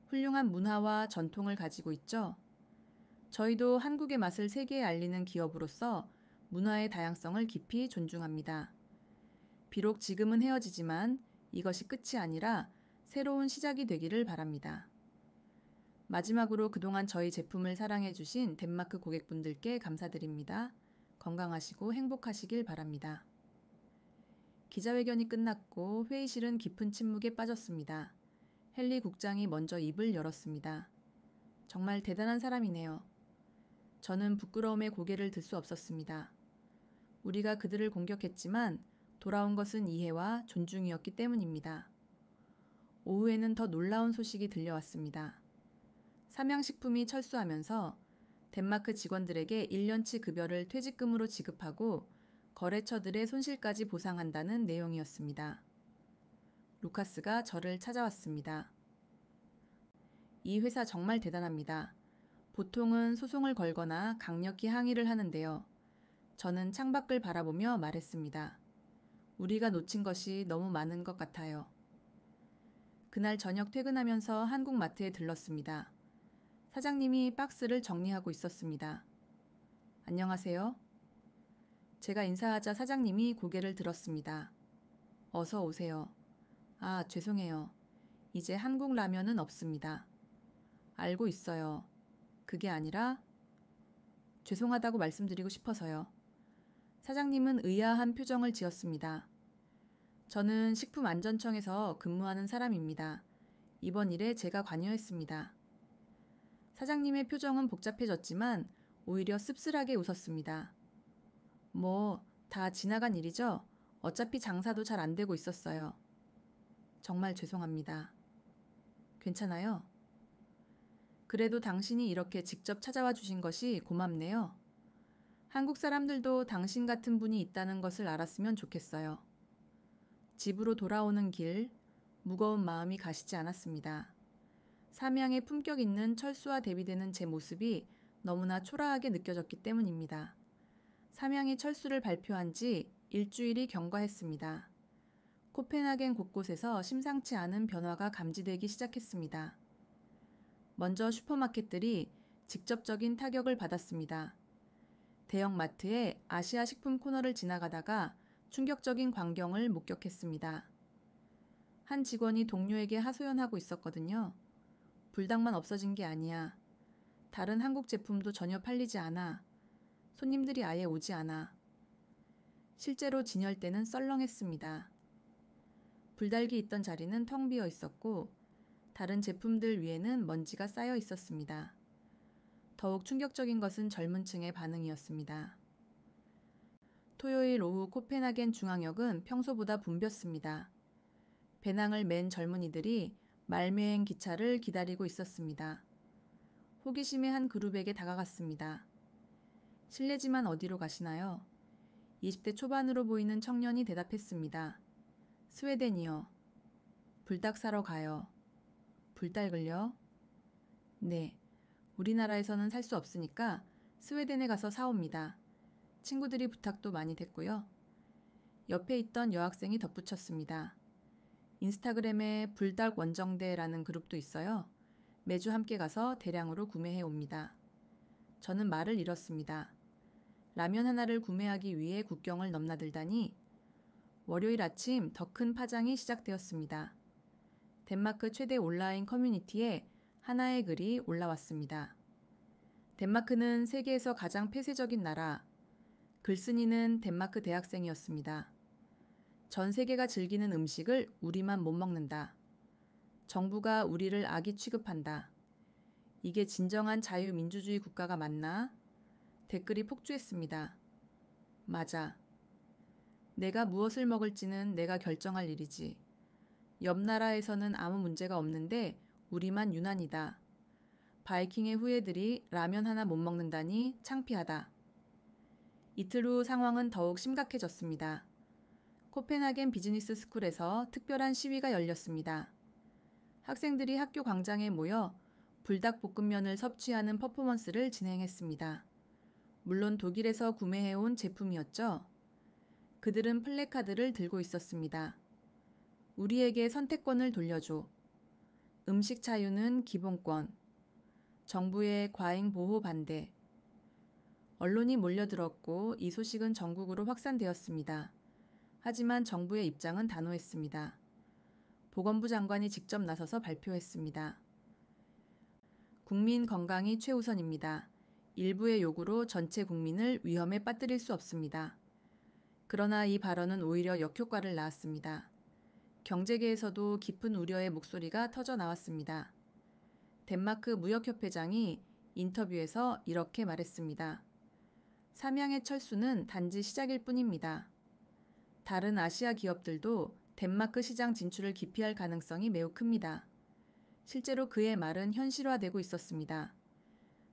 훌륭한 문화와 전통을 가지고 있죠. 저희도 한국의 맛을 세계에 알리는 기업으로서 문화의 다양성을 깊이 존중합니다. 비록 지금은 헤어지지만 이것이 끝이 아니라 새로운 시작이 되기를 바랍니다. 마지막으로 그동안 저희 제품을 사랑해주신 덴마크 고객분들께 감사드립니다. 건강하시고 행복하시길 바랍니다. 기자회견이 끝났고 회의실은 깊은 침묵에 빠졌습니다. 헨리 국장이 먼저 입을 열었습니다. 정말 대단한 사람이네요. 저는 부끄러움에 고개를 들 수 없었습니다. 우리가 그들을 공격했지만 돌아온 것은 이해와 존중이었기 때문입니다. 오후에는 더 놀라운 소식이 들려왔습니다. 삼양식품이 철수하면서 덴마크 직원들에게 1년치 급여를 퇴직금으로 지급하고 거래처들의 손실까지 보상한다는 내용이었습니다. 루카스가 저를 찾아왔습니다. 이 회사 정말 대단합니다. 보통은 소송을 걸거나 강력히 항의를 하는데요. 저는 창밖을 바라보며 말했습니다. 우리가 놓친 것이 너무 많은 것 같아요. 그날 저녁 퇴근하면서 한국마트에 들렀습니다. 사장님이 박스를 정리하고 있었습니다. 안녕하세요. 제가 인사하자 사장님이 고개를 들었습니다. 어서 오세요. 아, 죄송해요. 이제 한국 라면은 없습니다. 알고 있어요. 그게 아니라 죄송하다고 말씀드리고 싶어서요. 사장님은 의아한 표정을 지었습니다. 저는 식품안전청에서 근무하는 사람입니다. 이번 일에 제가 관여했습니다. 사장님의 표정은 복잡해졌지만 오히려 씁쓸하게 웃었습니다. 다 지나간 일이죠? 어차피 장사도 잘 안 되고 있었어요. 정말 죄송합니다. 괜찮아요? 그래도 당신이 이렇게 직접 찾아와 주신 것이 고맙네요. 한국 사람들도 당신 같은 분이 있다는 것을 알았으면 좋겠어요. 집으로 돌아오는 길, 무거운 마음이 가시지 않았습니다. 삼양의 품격 있는 철수와 대비되는 제 모습이 너무나 초라하게 느껴졌기 때문입니다. 삼양이 철수를 발표한 지 일주일이 경과했습니다. 코펜하겐 곳곳에서 심상치 않은 변화가 감지되기 시작했습니다. 먼저 슈퍼마켓들이 직접적인 타격을 받았습니다. 대형 마트의 아시아 식품 코너를 지나가다가 충격적인 광경을 목격했습니다. 한 직원이 동료에게 하소연하고 있었거든요. 불닭만 없어진 게 아니야. 다른 한국 제품도 전혀 팔리지 않아. 손님들이 아예 오지 않아. 실제로 진열대는 썰렁했습니다. 불닭이 있던 자리는 텅 비어 있었고 다른 제품들 위에는 먼지가 쌓여 있었습니다. 더욱 충격적인 것은 젊은 층의 반응이었습니다. 토요일 오후 코펜하겐 중앙역은 평소보다 붐볐습니다. 배낭을 맨 젊은이들이 말매행 기차를 기다리고 있었습니다. 호기심의 한 그룹에게 다가갔습니다. 실례지만 어디로 가시나요? 20대 초반으로 보이는 청년이 대답했습니다. 스웨덴이요. 불닭 사러 가요. 불닭을요? 네. 우리나라에서는 살 수 없으니까 스웨덴에 가서 사옵니다. 친구들이 부탁도 많이 됐고요. 옆에 있던 여학생이 덧붙였습니다. 인스타그램에 불닭 원정대라는 그룹도 있어요. 매주 함께 가서 대량으로 구매해 옵니다. 저는 말을 잃었습니다. 라면 하나를 구매하기 위해 국경을 넘나들다니. 월요일 아침 더 큰 파장이 시작되었습니다. 덴마크 최대 온라인 커뮤니티에 하나의 글이 올라왔습니다. 덴마크는 세계에서 가장 폐쇄적인 나라. 글쓴이는 덴마크 대학생이었습니다. 전 세계가 즐기는 음식을 우리만 못 먹는다. 정부가 우리를 악이 취급한다. 이게 진정한 자유민주주의 국가가 맞나? 댓글이 폭주했습니다. 맞아. 내가 무엇을 먹을지는 내가 결정할 일이지. 옆 나라에서는 아무 문제가 없는데 우리만 유난이다. 바이킹의 후예들이 라면 하나 못 먹는다니 창피하다. 이틀 후 상황은 더욱 심각해졌습니다. 코펜하겐 비즈니스 스쿨에서 특별한 시위가 열렸습니다. 학생들이 학교 광장에 모여 불닭볶음면을 섭취하는 퍼포먼스를 진행했습니다. 물론 독일에서 구매해온 제품이었죠. 그들은 플래카드를 들고 있었습니다. 우리에게 선택권을 돌려줘. 음식 자유는 기본권. 정부의 과잉 보호 반대. 언론이 몰려들었고 이 소식은 전국으로 확산되었습니다. 하지만 정부의 입장은 단호했습니다. 보건부 장관이 직접 나서서 발표했습니다. 국민 건강이 최우선입니다. 일부의 요구로 전체 국민을 위험에 빠뜨릴 수 없습니다. 그러나 이 발언은 오히려 역효과를 낳았습니다. 경제계에서도 깊은 우려의 목소리가 터져 나왔습니다. 덴마크 무역협회장이 인터뷰에서 이렇게 말했습니다. 삼양의 철수는 단지 시작일 뿐입니다. 다른 아시아 기업들도 덴마크 시장 진출을 기피할 가능성이 매우 큽니다. 실제로 그의 말은 현실화되고 있었습니다.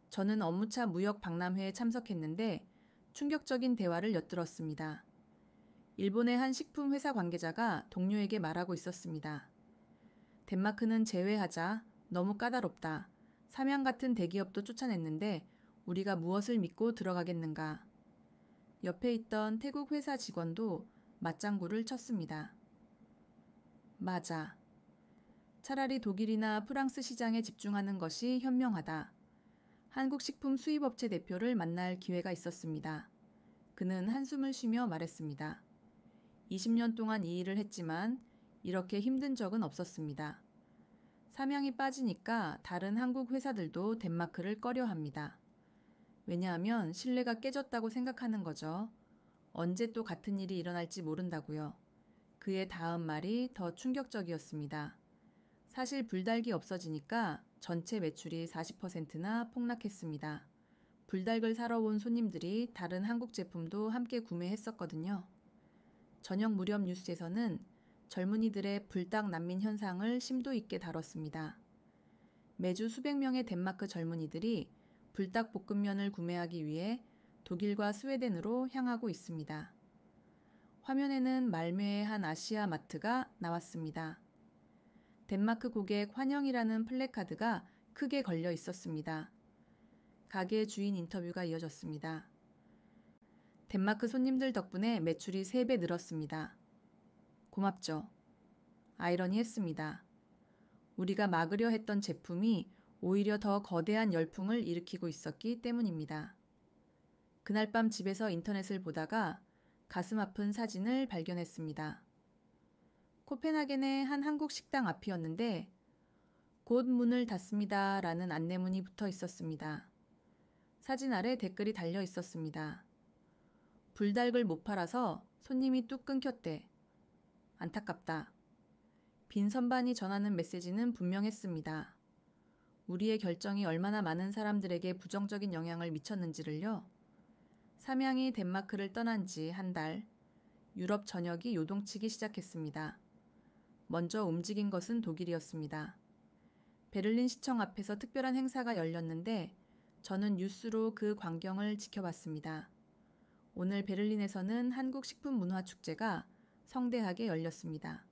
저는 업무차 무역 박람회에 참석했는데 충격적인 대화를 엿들었습니다. 일본의 한 식품 회사 관계자가 동료에게 말하고 있었습니다. 덴마크는 제외하자. 너무 까다롭다. 삼양 같은 대기업도 쫓아냈는데 우리가 무엇을 믿고 들어가겠는가. 옆에 있던 태국 회사 직원도 맞장구를 쳤습니다. 맞아. 차라리 독일이나 프랑스 시장에 집중하는 것이 현명하다. 한국 식품 수입업체 대표를 만날 기회가 있었습니다. 그는 한숨을 쉬며 말했습니다. 20년 동안 이 일을 했지만 이렇게 힘든 적은 없었습니다. 삼양이 빠지니까 다른 한국 회사들도 덴마크를 꺼려합니다. 왜냐하면 신뢰가 깨졌다고 생각하는 거죠. 언제 또 같은 일이 일어날지 모른다고요. 그의 다음 말이 더 충격적이었습니다. 사실 불닭이 없어지니까 전체 매출이 40%나 폭락했습니다. 불닭을 사러 온 손님들이 다른 한국 제품도 함께 구매했었거든요. 저녁 무렵 뉴스에서는 젊은이들의 불닭 난민 현상을 심도 있게 다뤘습니다. 매주 수백 명의 덴마크 젊은이들이 불닭볶음면을 구매하기 위해 독일과 스웨덴으로 향하고 있습니다. 화면에는 말묘의 한 아시아 마트가 나왔습니다. 덴마크 고객 환영이라는 플래카드가 크게 걸려 있었습니다. 가게 주인 인터뷰가 이어졌습니다. 덴마크 손님들 덕분에 매출이 3배 늘었습니다. 고맙죠. 아이러니했습니다. 우리가 막으려 했던 제품이 오히려 더 거대한 열풍을 일으키고 있었기 때문입니다. 그날 밤 집에서 인터넷을 보다가 가슴 아픈 사진을 발견했습니다. 코펜하겐의 한 한국 식당 앞이었는데 곧 문을 닫습니다 라는 안내문이 붙어 있었습니다. 사진 아래 댓글이 달려 있었습니다. 불닭을 못 팔아서 손님이 뚝 끊겼대. 안타깝다. 빈 선반이 전하는 메시지는 분명했습니다. 우리의 결정이 얼마나 많은 사람들에게 부정적인 영향을 미쳤는지를요. 삼양이 덴마크를 떠난 지 한 달, 유럽 전역이 요동치기 시작했습니다. 먼저 움직인 것은 독일이었습니다. 베를린 시청 앞에서 특별한 행사가 열렸는데 저는 뉴스로 그 광경을 지켜봤습니다. 오늘 베를린에서는 한국 식품 문화 축제가 성대하게 열렸습니다.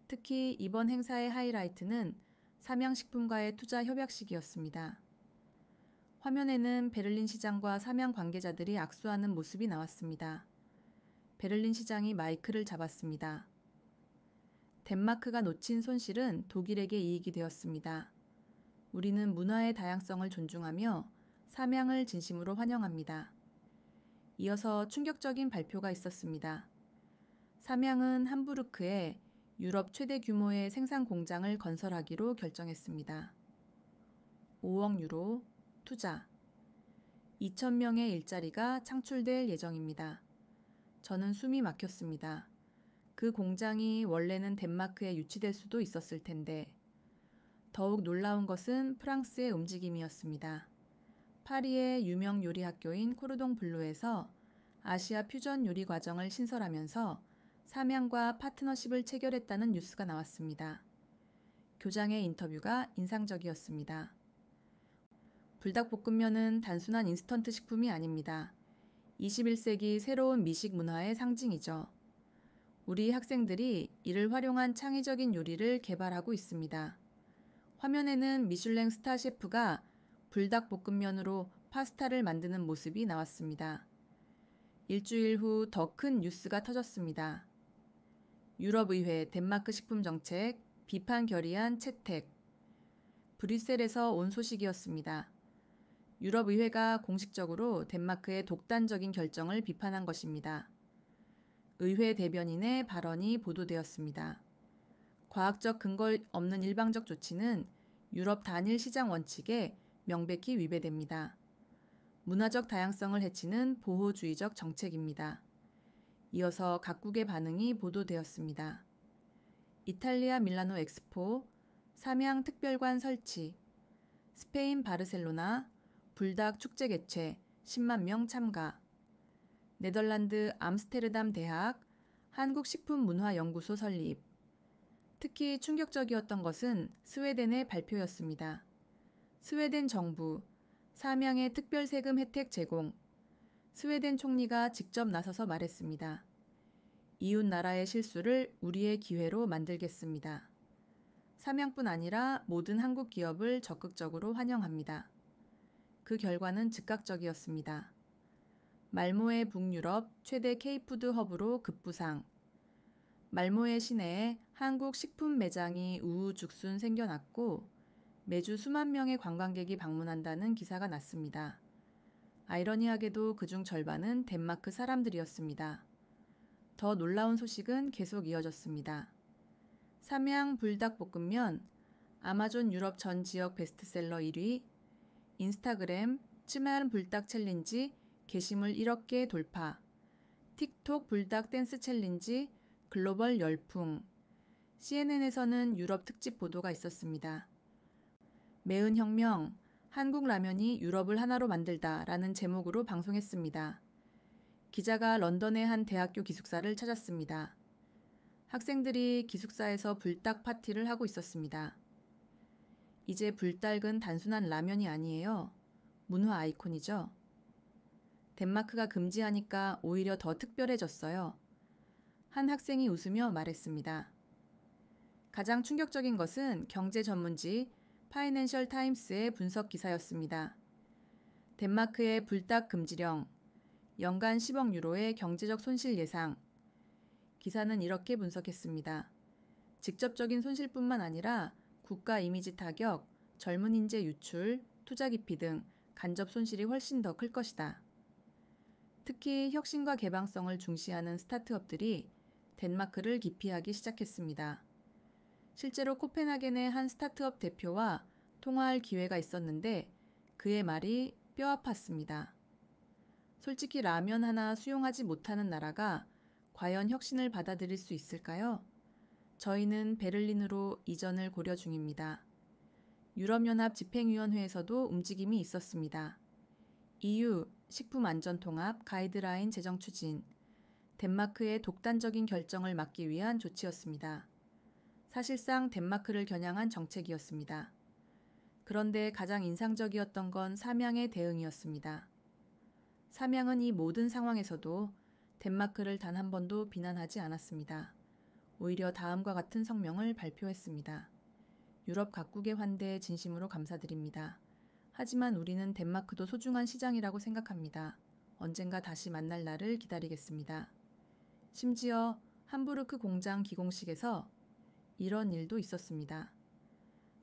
특히 이번 행사의 하이라이트는 삼양식품과의 투자 협약식이었습니다. 화면에는 베를린 시장과 삼양 관계자들이 악수하는 모습이 나왔습니다. 베를린 시장이 마이크를 잡았습니다. 덴마크가 놓친 손실은 독일에게 이익이 되었습니다. 우리는 문화의 다양성을 존중하며 삼양을 진심으로 환영합니다. 이어서 충격적인 발표가 있었습니다. 삼양은 함부르크에 유럽 최대 규모의 생산 공장을 건설하기로 결정했습니다. 5억 유로 투자. 2,000명의 일자리가 창출될 예정입니다. 저는 숨이 막혔습니다. 그 공장이 원래는 덴마크에 유치될 수도 있었을 텐데. 더욱 놀라운 것은 프랑스의 움직임이었습니다. 파리의 유명 요리 학교인 코르동 블루에서 아시아 퓨전 요리 과정을 신설하면서 삼양과 파트너십을 체결했다는 뉴스가 나왔습니다. 교장의 인터뷰가 인상적이었습니다. 불닭볶음면은 단순한 인스턴트 식품이 아닙니다. 21세기 새로운 미식 문화의 상징이죠. 우리 학생들이 이를 활용한 창의적인 요리를 개발하고 있습니다. 화면에는 미슐랭 스타 셰프가 불닭볶음면으로 파스타를 만드는 모습이 나왔습니다. 일주일 후 더 큰 뉴스가 터졌습니다. 유럽의회 덴마크 식품정책 비판 결의안 채택. 브뤼셀에서 온 소식이었습니다. 유럽의회가 공식적으로 덴마크의 독단적인 결정을 비판한 것입니다. 의회 대변인의 발언이 보도되었습니다. 과학적 근거 없는 일방적 조치는 유럽 단일 시장 원칙에 명백히 위배됩니다. 문화적 다양성을 해치는 보호주의적 정책입니다. 이어서 각국의 반응이 보도되었습니다. 이탈리아 밀라노 엑스포, 삼양 특별관 설치, 스페인 바르셀로나 불닭 축제 개최 10만 명 참가, 네덜란드 암스테르담 대학 한국식품문화연구소 설립. 특히 충격적이었던 것은 스웨덴의 발표였습니다. 스웨덴 정부, 삼양의 특별 세금 혜택 제공. 스웨덴 총리가 직접 나서서 말했습니다. 이웃 나라의 실수를 우리의 기회로 만들겠습니다. 삼양뿐 아니라 모든 한국 기업을 적극적으로 환영합니다. 그 결과는 즉각적이었습니다. 말모의 북유럽 최대 K푸드 허브로 급부상. 말모의 시내에 한국 식품 매장이 우후죽순 생겨났고 매주 수만 명의 관광객이 방문한다는 기사가 났습니다. 아이러니하게도 그중 절반은 덴마크 사람들이었습니다. 더 놀라운 소식은 계속 이어졌습니다. 삼양 불닭볶음면, 아마존 유럽 전 지역 베스트셀러 1위, 인스타그램 츠만 불닭 챌린지 게시물 1억 개 돌파, 틱톡 불닭 댄스 챌린지 글로벌 열풍. CNN에서는 유럽 특집 보도가 있었습니다. 매운 혁명, 한국 라면이 유럽을 하나로 만들다라는 제목으로 방송했습니다. 기자가 런던의 한 대학교 기숙사를 찾았습니다. 학생들이 기숙사에서 불닭 파티를 하고 있었습니다. 이제 불닭은 단순한 라면이 아니에요. 문화 아이콘이죠. 덴마크가 금지하니까 오히려 더 특별해졌어요. 한 학생이 웃으며 말했습니다. 가장 충격적인 것은 경제 전문지 파이낸셜 타임스의 분석 기사였습니다. 덴마크의 불닭 금지령, 연간 10억 유로의 경제적 손실 예상. 기사는 이렇게 분석했습니다. 직접적인 손실뿐만 아니라 국가 이미지 타격, 젊은 인재 유출, 투자 기피 등 간접 손실이 훨씬 더 클 것이다. 특히 혁신과 개방성을 중시하는 스타트업들이 덴마크를 기피하기 시작했습니다. 실제로 코펜하겐의 한 스타트업 대표와 통화할 기회가 있었는데 그의 말이 뼈 아팠습니다. 솔직히 라면 하나 수용하지 못하는 나라가 과연 혁신을 받아들일 수 있을까요? 저희는 베를린으로 이전을 고려 중입니다. 유럽연합 집행위원회에서도 움직임이 있었습니다. EU 식품안전통합 가이드라인 제정 추진, 덴마크의 독단적인 결정을 막기 위한 조치였습니다. 사실상 덴마크를 겨냥한 정책이었습니다. 그런데 가장 인상적이었던 건 삼양의 대응이었습니다. 삼양은 이 모든 상황에서도 덴마크를 단 한 번도 비난하지 않았습니다. 오히려 다음과 같은 성명을 발표했습니다. 유럽 각국의 환대에 진심으로 감사드립니다. 하지만 우리는 덴마크도 소중한 시장이라고 생각합니다. 언젠가 다시 만날 날을 기다리겠습니다. 심지어 함부르크 공장 기공식에서 이런 일도 있었습니다.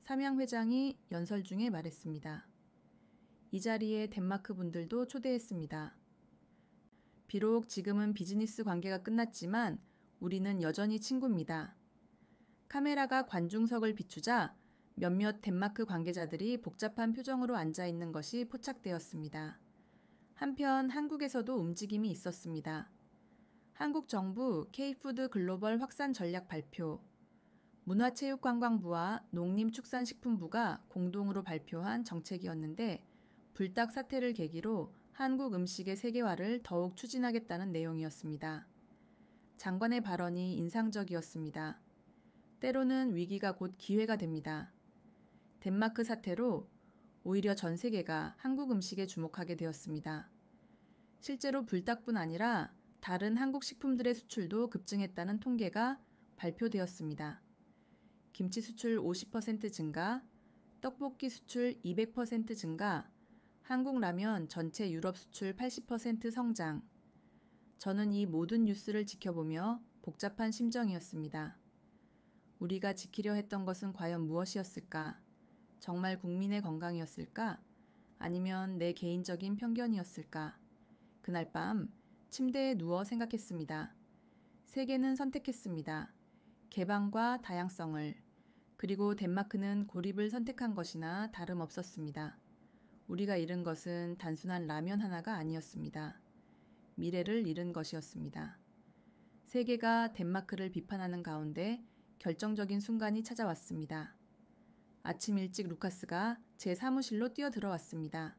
삼양 회장이 연설 중에 말했습니다. 이 자리에 덴마크 분들도 초대했습니다. 비록 지금은 비즈니스 관계가 끝났지만 우리는 여전히 친구입니다. 카메라가 관중석을 비추자 몇몇 덴마크 관계자들이 복잡한 표정으로 앉아 있는 것이 포착되었습니다. 한편 한국에서도 움직임이 있었습니다. 한국 정부 K푸드 글로벌 확산 전략 발표, 문화체육관광부와 농림축산식품부가 공동으로 발표한 정책이었는데 불닭 사태를 계기로 한국 음식의 세계화를 더욱 추진하겠다는 내용이었습니다. 장관의 발언이 인상적이었습니다. 때로는 위기가 곧 기회가 됩니다. 덴마크 사태로 오히려 전 세계가 한국 음식에 주목하게 되었습니다. 실제로 불닭뿐 아니라 다른 한국 식품들의 수출도 급증했다는 통계가 발표되었습니다. 김치 수출 50% 증가, 떡볶이 수출 200% 증가, 한국 라면 전체 유럽 수출 80% 성장. 저는 이 모든 뉴스를 지켜보며 복잡한 심정이었습니다. 우리가 지키려 했던 것은 과연 무엇이었을까? 정말 국민의 건강이었을까? 아니면 내 개인적인 편견이었을까? 그날 밤 침대에 누워 생각했습니다. 세계는 선택했습니다. 개방과 다양성을. 그리고 덴마크는 고립을 선택한 것이나 다름없었습니다. 우리가 잃은 것은 단순한 라면 하나가 아니었습니다. 미래를 잃은 것이었습니다. 세계가 덴마크를 비판하는 가운데 결정적인 순간이 찾아왔습니다. 아침 일찍 루카스가 제 사무실로 뛰어들어왔습니다.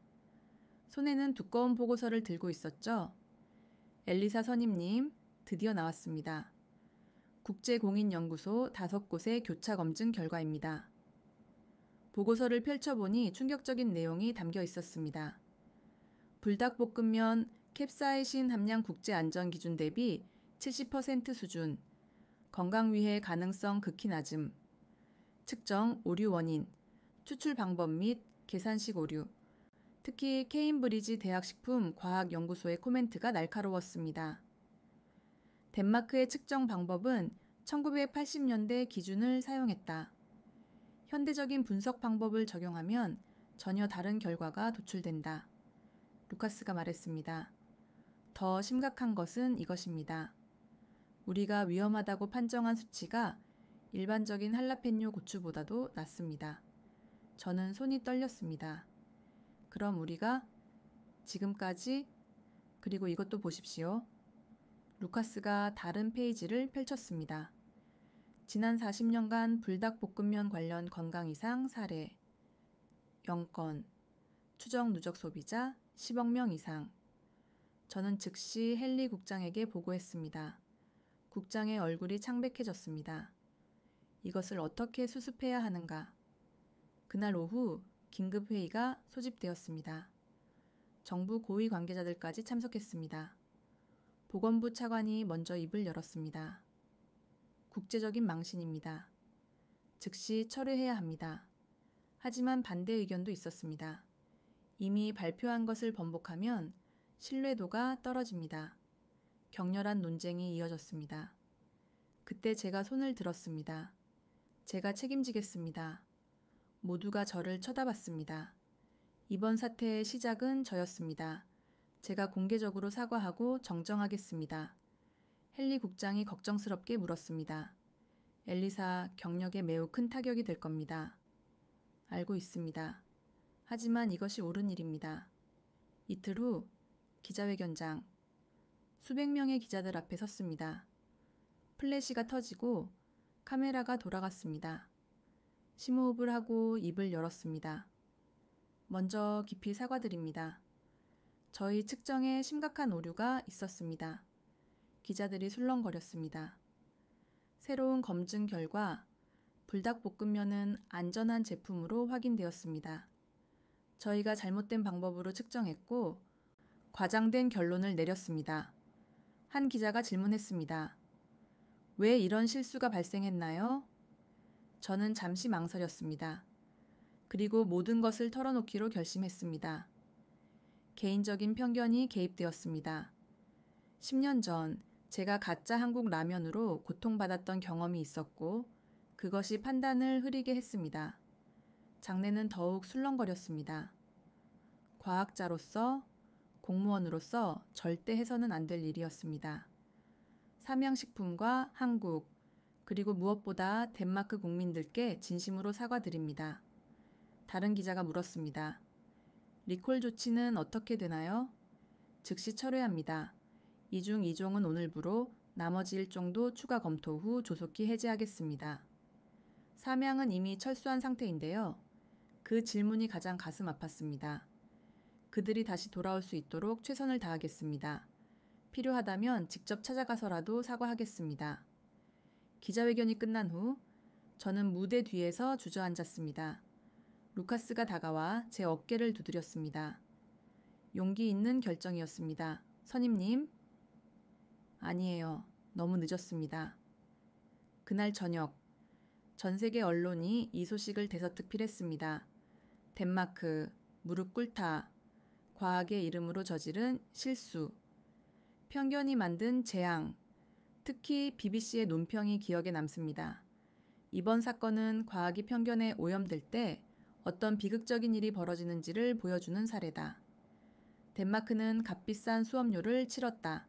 손에는 두꺼운 보고서를 들고 있었죠. 엘리사 선임님, 드디어 나왔습니다. 국제공인연구소 5곳의 교차 검증 결과입니다. 보고서를 펼쳐보니 충격적인 내용이 담겨 있었습니다. 불닭볶음면 캡사이신 함량 국제안전기준 대비 70% 수준, 건강위해 가능성 극히 낮음, 측정 오류 원인, 추출 방법 및 계산식 오류, 특히 케임브리지 대학식품과학연구소의 코멘트가 날카로웠습니다. 덴마크의 측정 방법은 1980년대 기준을 사용했다. 현대적인 분석 방법을 적용하면 전혀 다른 결과가 도출된다. 루카스가 말했습니다. 더 심각한 것은 이것입니다. 우리가 위험하다고 판정한 수치가 일반적인 할라페뇨 고추보다도 낮습니다. 저는 손이 떨렸습니다. 그럼 우리가 지금까지 그리고 이것도 보십시오. 루카스가 다른 페이지를 펼쳤습니다. 지난 40년간 불닭볶음면 관련 건강 이상 사례 0건, 추정 누적 소비자 10억 명 이상. 저는 즉시 헨리 국장에게 보고했습니다. 국장의 얼굴이 창백해졌습니다. 이것을 어떻게 수습해야 하는가? 그날 오후 긴급회의가 소집되었습니다. 정부 고위 관계자들까지 참석했습니다. 보건부 차관이 먼저 입을 열었습니다. 국제적인 망신입니다. 즉시 철회해야 합니다. 하지만 반대 의견도 있었습니다. 이미 발표한 것을 번복하면 신뢰도가 떨어집니다. 격렬한 논쟁이 이어졌습니다. 그때 제가 손을 들었습니다. 제가 책임지겠습니다. 모두가 저를 쳐다봤습니다. 이번 사태의 시작은 저였습니다. 제가 공개적으로 사과하고 정정하겠습니다. 헨리 국장이 걱정스럽게 물었습니다. 엘리사, 경력에 매우 큰 타격이 될 겁니다. 알고 있습니다. 하지만 이것이 옳은 일입니다. 이틀 후 기자회견장. 수백 명의 기자들 앞에 섰습니다. 플래시가 터지고 카메라가 돌아갔습니다. 심호흡을 하고 입을 열었습니다. 먼저 깊이 사과드립니다. 저희 측정에 심각한 오류가 있었습니다. 기자들이 술렁거렸습니다. 새로운 검증 결과 불닭볶음면은 안전한 제품으로 확인되었습니다. 저희가 잘못된 방법으로 측정했고 과장된 결론을 내렸습니다. 한 기자가 질문했습니다. 왜 이런 실수가 발생했나요? 저는 잠시 망설였습니다. 그리고 모든 것을 털어놓기로 결심했습니다. 개인적인 편견이 개입되었습니다. 10년 전 제가 가짜 한국 라면으로 고통받았던 경험이 있었고 그것이 판단을 흐리게 했습니다. 장내는 더욱 술렁거렸습니다. 과학자로서, 공무원으로서 절대 해서는 안 될 일이었습니다. 삼양식품과 한국, 그리고 무엇보다 덴마크 국민들께 진심으로 사과드립니다. 다른 기자가 물었습니다. 리콜 조치는 어떻게 되나요? 즉시 철회합니다. 이중 2종은 오늘부로 나머지 1종도 추가 검토 후 조속히 해제하겠습니다. 삼양은 이미 철수한 상태인데요. 그 질문이 가장 가슴 아팠습니다. 그들이 다시 돌아올 수 있도록 최선을 다하겠습니다. 필요하다면 직접 찾아가서라도 사과하겠습니다. 기자회견이 끝난 후 저는 무대 뒤에서 주저앉았습니다. 루카스가 다가와 제 어깨를 두드렸습니다. 용기 있는 결정이었습니다. 선임님? 아니에요. 너무 늦었습니다. 그날 저녁, 전 세계 언론이 이 소식을 대서특필했습니다. 덴마크, 무릎 꿇다, 과학의 이름으로 저지른 실수, 편견이 만든 재앙, 특히 BBC의 논평이 기억에 남습니다. 이번 사건은 과학이 편견에 오염될 때 어떤 비극적인 일이 벌어지는지를 보여주는 사례다. 덴마크는 값비싼 수업료를 치렀다.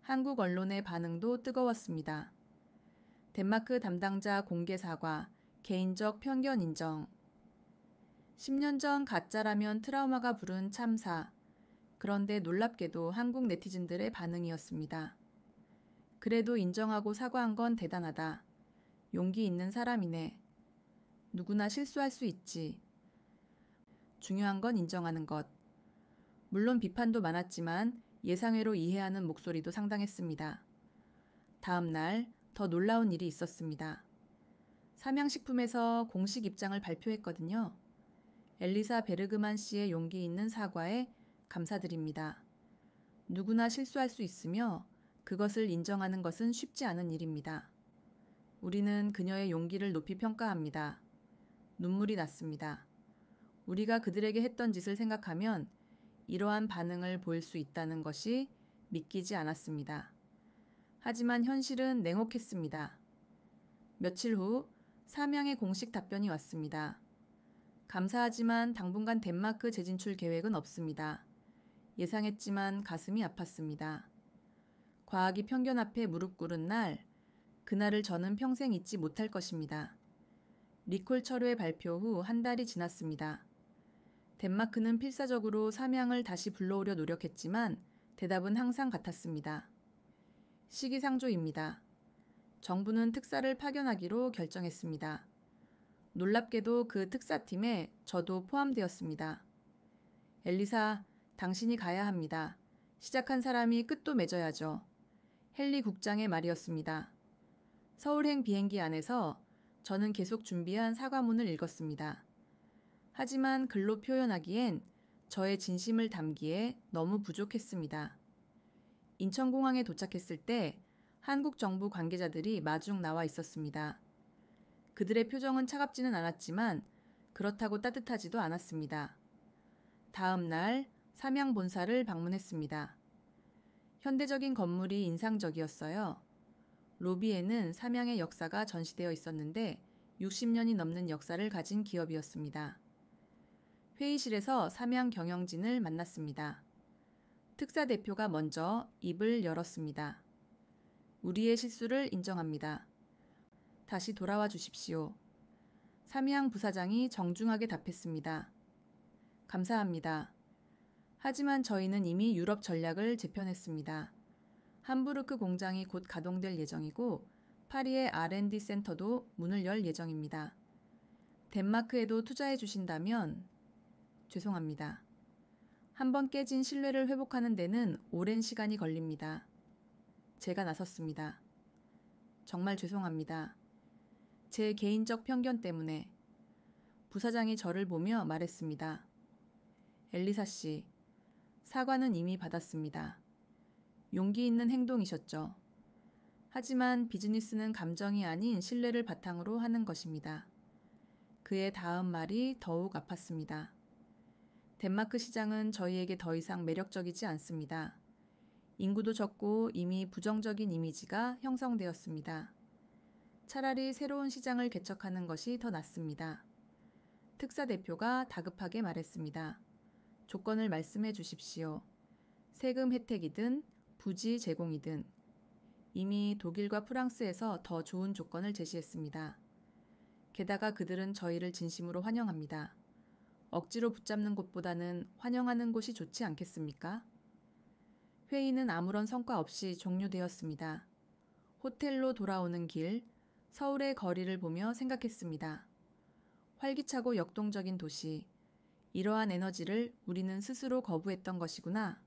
한국 언론의 반응도 뜨거웠습니다. 덴마크 담당자 공개 사과, 개인적 편견 인정. 10년 전 가짜라면 트라우마가 부른 참사. 그런데 놀랍게도 한국 네티즌들의 반응이었습니다. 그래도 인정하고 사과한 건 대단하다. 용기 있는 사람이네. 누구나 실수할 수 있지. 중요한 건 인정하는 것. 물론 비판도 많았지만 예상외로 이해하는 목소리도 상당했습니다. 다음 날 더 놀라운 일이 있었습니다. 삼양식품에서 공식 입장을 발표했거든요. 엘리사 베르그만 씨의 용기 있는 사과에 감사드립니다. 누구나 실수할 수 있으며 그것을 인정하는 것은 쉽지 않은 일입니다. 우리는 그녀의 용기를 높이 평가합니다. 눈물이 났습니다. 우리가 그들에게 했던 짓을 생각하면 이러한 반응을 보일 수 있다는 것이 믿기지 않았습니다. 하지만 현실은 냉혹했습니다. 며칠 후 삼양의 공식 답변이 왔습니다. 감사하지만 당분간 덴마크 재진출 계획은 없습니다. 예상했지만 가슴이 아팠습니다. 과학이 편견 앞에 무릎 꿇은 날, 그날을 저는 평생 잊지 못할 것입니다. 리콜 철회 발표 후 한 달이 지났습니다. 덴마크는 필사적으로 삼양을 다시 불러오려 노력했지만 대답은 항상 같았습니다. 시기상조입니다. 정부는 특사를 파견하기로 결정했습니다. 놀랍게도 그 특사팀에 저도 포함되었습니다. 엘리사, 당신이 가야 합니다. 시작한 사람이 끝도 맺어야죠. 헨리 국장의 말이었습니다. 서울행 비행기 안에서 저는 계속 준비한 사과문을 읽었습니다. 하지만 글로 표현하기엔 저의 진심을 담기에 너무 부족했습니다. 인천공항에 도착했을 때 한국 정부 관계자들이 마중 나와 있었습니다. 그들의 표정은 차갑지는 않았지만 그렇다고 따뜻하지도 않았습니다. 다음 날 삼양 본사를 방문했습니다. 현대적인 건물이 인상적이었어요. 로비에는 삼양의 역사가 전시되어 있었는데 60년이 넘는 역사를 가진 기업이었습니다. 회의실에서 삼양 경영진을 만났습니다. 특사 대표가 먼저 입을 열었습니다. 우리의 실수를 인정합니다. 다시 돌아와 주십시오. 삼양 부사장이 정중하게 답했습니다. 감사합니다. 하지만 저희는 이미 유럽 전략을 재편했습니다. 함부르크 공장이 곧 가동될 예정이고 파리의 R&D 센터도 문을 열 예정입니다. 덴마크에도 투자해 주신다면 죄송합니다. 한번 깨진 신뢰를 회복하는 데는 오랜 시간이 걸립니다. 제가 나섰습니다. 정말 죄송합니다. 제 개인적 편견 때문에. 부사장이 저를 보며 말했습니다. 엘리사 씨, 사과는 이미 받았습니다. 용기 있는 행동이셨죠. 하지만 비즈니스는 감정이 아닌 신뢰를 바탕으로 하는 것입니다. 그의 다음 말이 더욱 아팠습니다. 덴마크 시장은 저희에게 더 이상 매력적이지 않습니다. 인구도 적고 이미 부정적인 이미지가 형성되었습니다. 차라리 새로운 시장을 개척하는 것이 더 낫습니다. 특사 대표가 다급하게 말했습니다. 조건을 말씀해 주십시오. 세금 혜택이든 부지 제공이든. 이미 독일과 프랑스에서 더 좋은 조건을 제시했습니다. 게다가 그들은 저희를 진심으로 환영합니다. 억지로 붙잡는 곳보다는 환영하는 곳이 좋지 않겠습니까? 회의는 아무런 성과 없이 종료되었습니다. 호텔로 돌아오는 길, 서울의 거리를 보며 생각했습니다. 활기차고 역동적인 도시, 이러한 에너지를 우리는 스스로 거부했던 것이구나.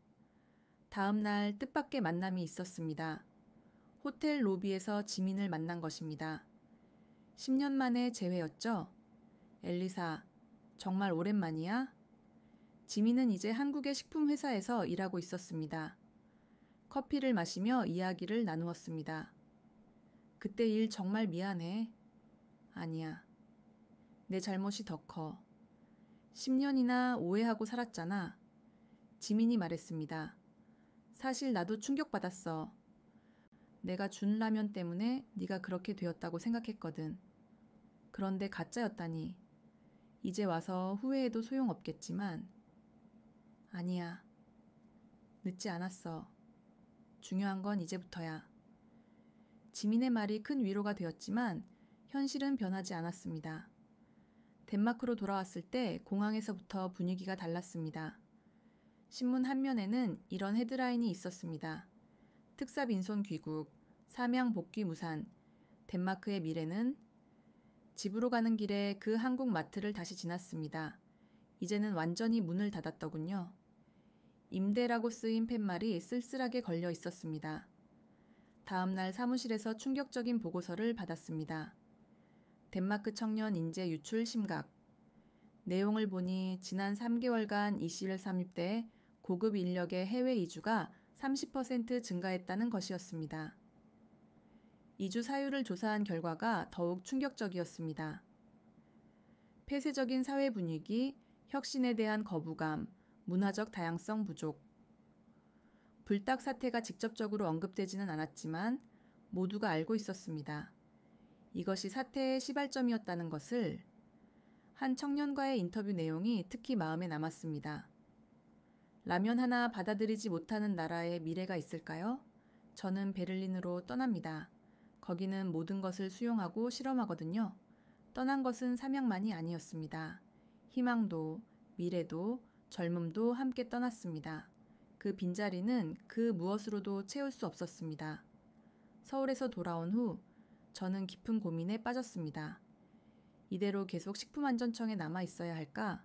다음 날 뜻밖의 만남이 있었습니다. 호텔 로비에서 지민을 만난 것입니다. 10년 만의 재회였죠. 엘리사, 정말 오랜만이야? 지민은 이제 한국의 식품회사에서 일하고 있었습니다. 커피를 마시며 이야기를 나누었습니다. 그때 일 정말 미안해. 아니야. 내 잘못이 더 커. 10년이나 오해하고 살았잖아. 지민이 말했습니다. 사실 나도 충격받았어. 내가 준 라면 때문에 네가 그렇게 되었다고 생각했거든. 그런데 가짜였다니. 이제 와서 후회해도 소용없겠지만 아니야. 늦지 않았어. 중요한 건 이제부터야. 지민의 말이 큰 위로가 되었지만 현실은 변하지 않았습니다. 덴마크로 돌아왔을 때 공항에서부터 분위기가 달랐습니다. 신문 한 면에는 이런 헤드라인이 있었습니다. 특사 빈손 귀국, 사명 복귀 무산, 덴마크의 미래는 집으로 가는 길에 그 한국 마트를 다시 지났습니다. 이제는 완전히 문을 닫았더군요. 임대라고 쓰인 팻말이 쓸쓸하게 걸려 있었습니다. 다음 날 사무실에서 충격적인 보고서를 받았습니다. 덴마크 청년 인재 유출 심각. 내용을 보니 지난 3개월간 이실 삼입대 고급 인력의 해외 이주가 30% 증가했다는 것이었습니다. 이주 사유를 조사한 결과가 더욱 충격적이었습니다. 폐쇄적인 사회 분위기, 혁신에 대한 거부감, 문화적 다양성 부족. 불닭 사태가 직접적으로 언급되지는 않았지만 모두가 알고 있었습니다. 이것이 사태의 시발점이었다는 것을. 한 청년과의 인터뷰 내용이 특히 마음에 남았습니다. 라면 하나 받아들이지 못하는 나라에 미래가 있을까요? 저는 베를린으로 떠납니다. 거기는 모든 것을 수용하고 실험하거든요. 떠난 것은 사명만이 아니었습니다. 희망도, 미래도, 젊음도 함께 떠났습니다. 그 빈자리는 그 무엇으로도 채울 수 없었습니다. 서울에서 돌아온 후 저는 깊은 고민에 빠졌습니다. 이대로 계속 식품안전청에 남아 있어야 할까?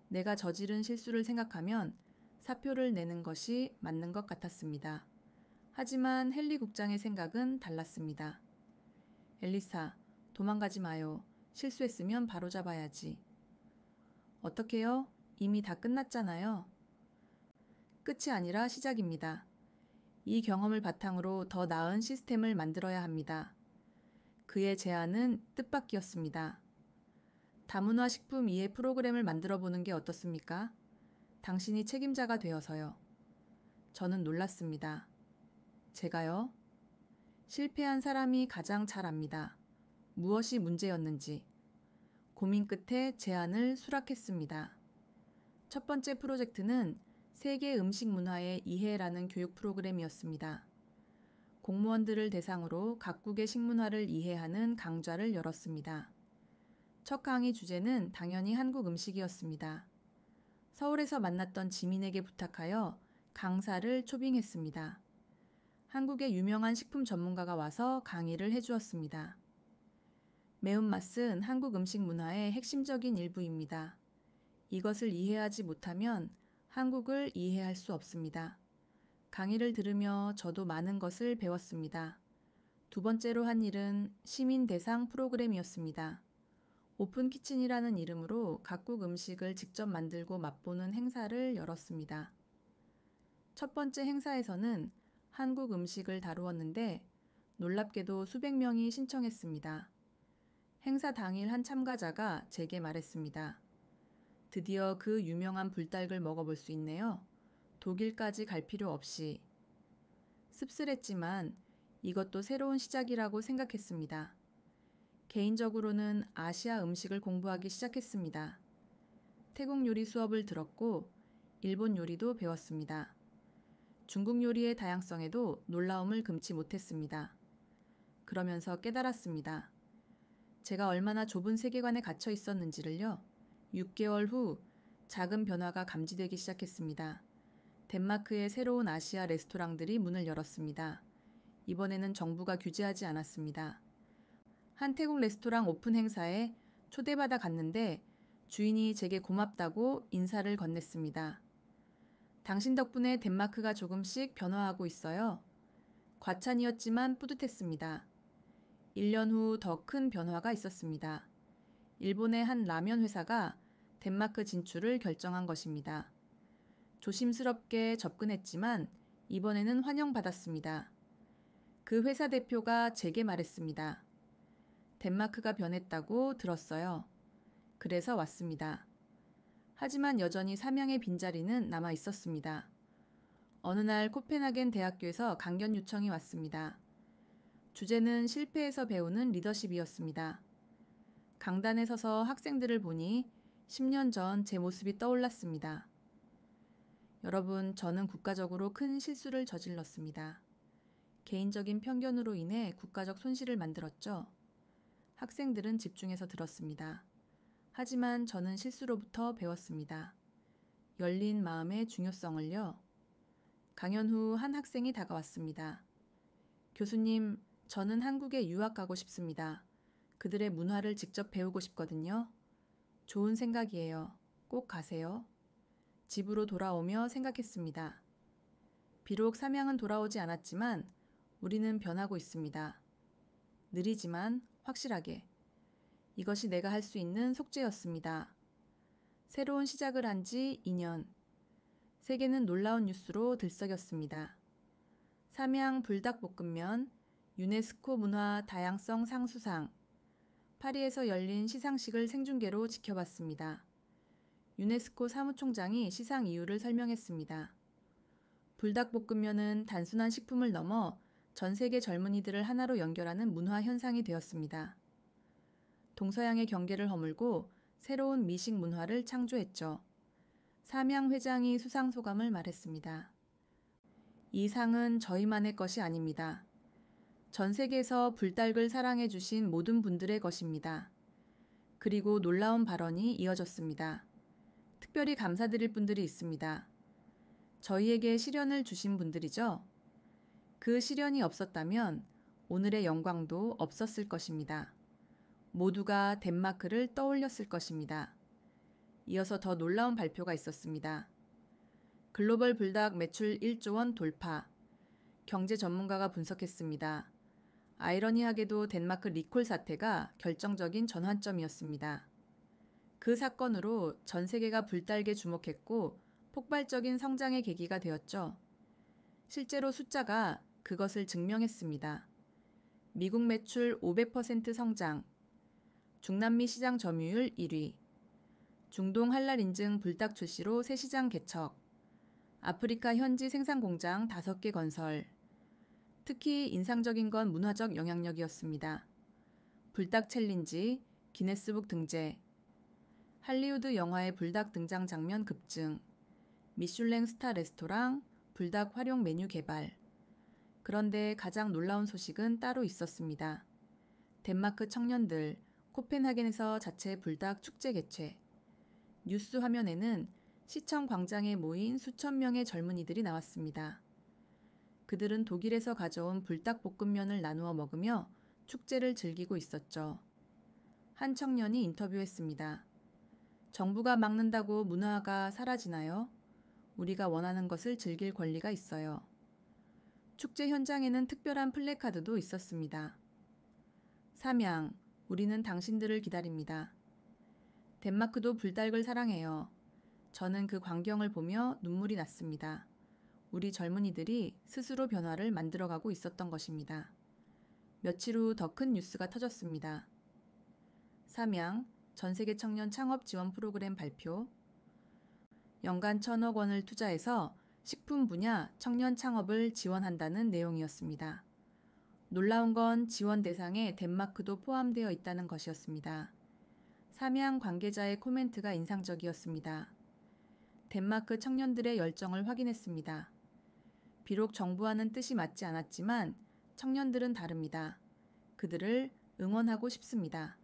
내가 저지른 실수를 생각하면 사표를 내는 것이 맞는 것 같았습니다. 하지만 헨리 국장의 생각은 달랐습니다. 엘리사, 도망가지 마요. 실수했으면 바로잡아야지. 어떡해요? 이미 다 끝났잖아요. 끝이 아니라 시작입니다. 이 경험을 바탕으로 더 나은 시스템을 만들어야 합니다. 그의 제안은 뜻밖이었습니다. 다문화 식품 이해 프로그램을 만들어 보는 게 어떻습니까? 당신이 책임자가 되어서요. 저는 놀랐습니다. 제가요? 실패한 사람이 가장 잘 압니다. 무엇이 문제였는지. 고민 끝에 제안을 수락했습니다. 첫 번째 프로젝트는 세계 음식 문화의 이해라는 교육 프로그램이었습니다. 공무원들을 대상으로 각국의 식문화를 이해하는 강좌를 열었습니다. 첫 강의 주제는 당연히 한국 음식이었습니다. 서울에서 만났던 지민에게 부탁하여 강사를 초빙했습니다. 한국의 유명한 식품 전문가가 와서 강의를 해주었습니다. 매운맛은 한국 음식 문화의 핵심적인 일부입니다. 이것을 이해하지 못하면 한국을 이해할 수 없습니다. 강의를 들으며 저도 많은 것을 배웠습니다. 두 번째로 한 일은 시민 대상 프로그램이었습니다. 오픈 키친이라는 이름으로 각국 음식을 직접 만들고 맛보는 행사를 열었습니다. 첫 번째 행사에서는 한국 음식을 다루었는데 놀랍게도 수백 명이 신청했습니다. 행사 당일 한 참가자가 제게 말했습니다. 드디어 그 유명한 불닭을 먹어볼 수 있네요. 독일까지 갈 필요 없이. 씁쓸했지만 이것도 새로운 시작이라고 생각했습니다. 개인적으로는 아시아 음식을 공부하기 시작했습니다. 태국 요리 수업을 들었고 일본 요리도 배웠습니다. 중국 요리의 다양성에도 놀라움을 금치 못했습니다. 그러면서 깨달았습니다. 제가 얼마나 좁은 세계관에 갇혀 있었는지를요. 6개월 후 작은 변화가 감지되기 시작했습니다. 덴마크의 새로운 아시아 레스토랑들이 문을 열었습니다. 이번에는 정부가 규제하지 않았습니다. 한 태국 레스토랑 오픈 행사에 초대받아 갔는데 주인이 제게 고맙다고 인사를 건넸습니다. 당신 덕분에 덴마크가 조금씩 변화하고 있어요. 과찬이었지만 뿌듯했습니다. 1년 후 더 큰 변화가 있었습니다. 일본의 한 라면 회사가 덴마크 진출을 결정한 것입니다. 조심스럽게 접근했지만 이번에는 환영받았습니다. 그 회사 대표가 제게 말했습니다. 덴마크가 변했다고 들었어요. 그래서 왔습니다. 하지만 여전히 사명의 빈자리는 남아 있었습니다. 어느 날 코펜하겐 대학교에서 강연 요청이 왔습니다. 주제는 실패에서 배우는 리더십이었습니다. 강단에 서서 학생들을 보니 10년 전 제 모습이 떠올랐습니다. 여러분, 저는 국가적으로 큰 실수를 저질렀습니다. 개인적인 편견으로 인해 국가적 손실을 만들었죠. 학생들은 집중해서 들었습니다. 하지만 저는 실수로부터 배웠습니다. 열린 마음의 중요성을요. 강연 후 한 학생이 다가왔습니다. 교수님, 저는 한국에 유학 가고 싶습니다. 그들의 문화를 직접 배우고 싶거든요. 좋은 생각이에요. 꼭 가세요. 집으로 돌아오며 생각했습니다. 비록 사명은 돌아오지 않았지만 우리는 변하고 있습니다. 느리지만 확실하게. 이것이 내가 할 수 있는 속죄였습니다. 새로운 시작을 한 지 2년. 세계는 놀라운 뉴스로 들썩였습니다. 삼양 불닭볶음면, 유네스코 문화 다양성 상수상. 파리에서 열린 시상식을 생중계로 지켜봤습니다. 유네스코 사무총장이 시상 이유를 설명했습니다. 불닭볶음면은 단순한 식품을 넘어 전 세계 젊은이들을 하나로 연결하는 문화 현상이 되었습니다. 동서양의 경계를 허물고 새로운 미식 문화를 창조했죠. 삼양 회장이 수상 소감을 말했습니다. 이 상은 저희만의 것이 아닙니다. 전 세계에서 불닭을 사랑해 주신 모든 분들의 것입니다. 그리고 놀라운 발언이 이어졌습니다. 특별히 감사드릴 분들이 있습니다. 저희에게 시련을 주신 분들이죠. 그 시련이 없었다면 오늘의 영광도 없었을 것입니다. 모두가 덴마크를 떠올렸을 것입니다. 이어서 더 놀라운 발표가 있었습니다. 글로벌 불닭 매출 1조 원 돌파. 경제 전문가가 분석했습니다. 아이러니하게도 덴마크 리콜 사태가 결정적인 전환점이었습니다. 그 사건으로 전 세계가 불닭에 주목했고 폭발적인 성장의 계기가 되었죠. 실제로 숫자가 그것을 증명했습니다. 미국 매출 500% 성장, 중남미 시장 점유율 1위, 중동 할랄 인증 불닭 출시로 새 시장 개척, 아프리카 현지 생산 공장 5개 건설. 특히 인상적인 건 문화적 영향력이었습니다. 불닭 챌린지, 기네스북 등재, 할리우드 영화의 불닭 등장 장면 급증, 미슐랭 스타 레스토랑, 불닭 활용 메뉴 개발. 그런데 가장 놀라운 소식은 따로 있었습니다. 덴마크 청년들, 코펜하겐에서 자체 불닭 축제 개최. 뉴스 화면에는 시청 광장에 모인 수천 명의 젊은이들이 나왔습니다. 그들은 독일에서 가져온 불닭볶음면을 나누어 먹으며 축제를 즐기고 있었죠. 한 청년이 인터뷰했습니다. 정부가 막는다고 문화가 사라지나요? 우리가 원하는 것을 즐길 권리가 있어요. 축제 현장에는 특별한 플래카드도 있었습니다. 삼양, 우리는 당신들을 기다립니다. 덴마크도 불닭을 사랑해요. 저는 그 광경을 보며 눈물이 났습니다. 우리 젊은이들이 스스로 변화를 만들어가고 있었던 것입니다. 며칠 후 더 큰 뉴스가 터졌습니다. 삼양, 전세계 청년 창업 지원 프로그램 발표. 연간 1,000억 원을 투자해서 식품 분야 청년 창업을 지원한다는 내용이었습니다. 놀라운 건 지원 대상에 덴마크도 포함되어 있다는 것이었습니다. 삼양 관계자의 코멘트가 인상적이었습니다. 덴마크 청년들의 열정을 확인했습니다. 비록 정부와는 뜻이 맞지 않았지만 청년들은 다릅니다. 그들을 응원하고 싶습니다.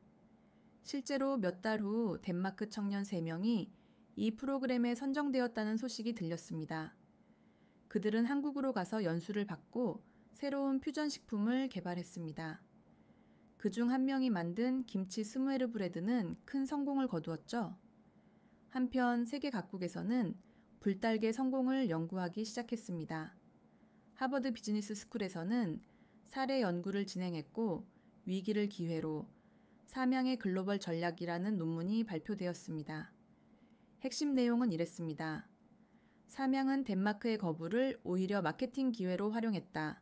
실제로 몇 달 후 덴마크 청년 3명이 이 프로그램에 선정되었다는 소식이 들렸습니다. 그들은 한국으로 가서 연수를 받고 새로운 퓨전 식품을 개발했습니다. 그중 한 명이 만든 김치 스무에르 브레드는 큰 성공을 거두었죠. 한편 세계 각국에서는 불닭의 성공을 연구하기 시작했습니다. 하버드 비즈니스 스쿨에서는 사례 연구를 진행했고 위기를 기회로 삼양의 글로벌 전략이라는 논문이 발표되었습니다. 핵심 내용은 이랬습니다. 삼양은 덴마크의 거부를 오히려 마케팅 기회로 활용했다.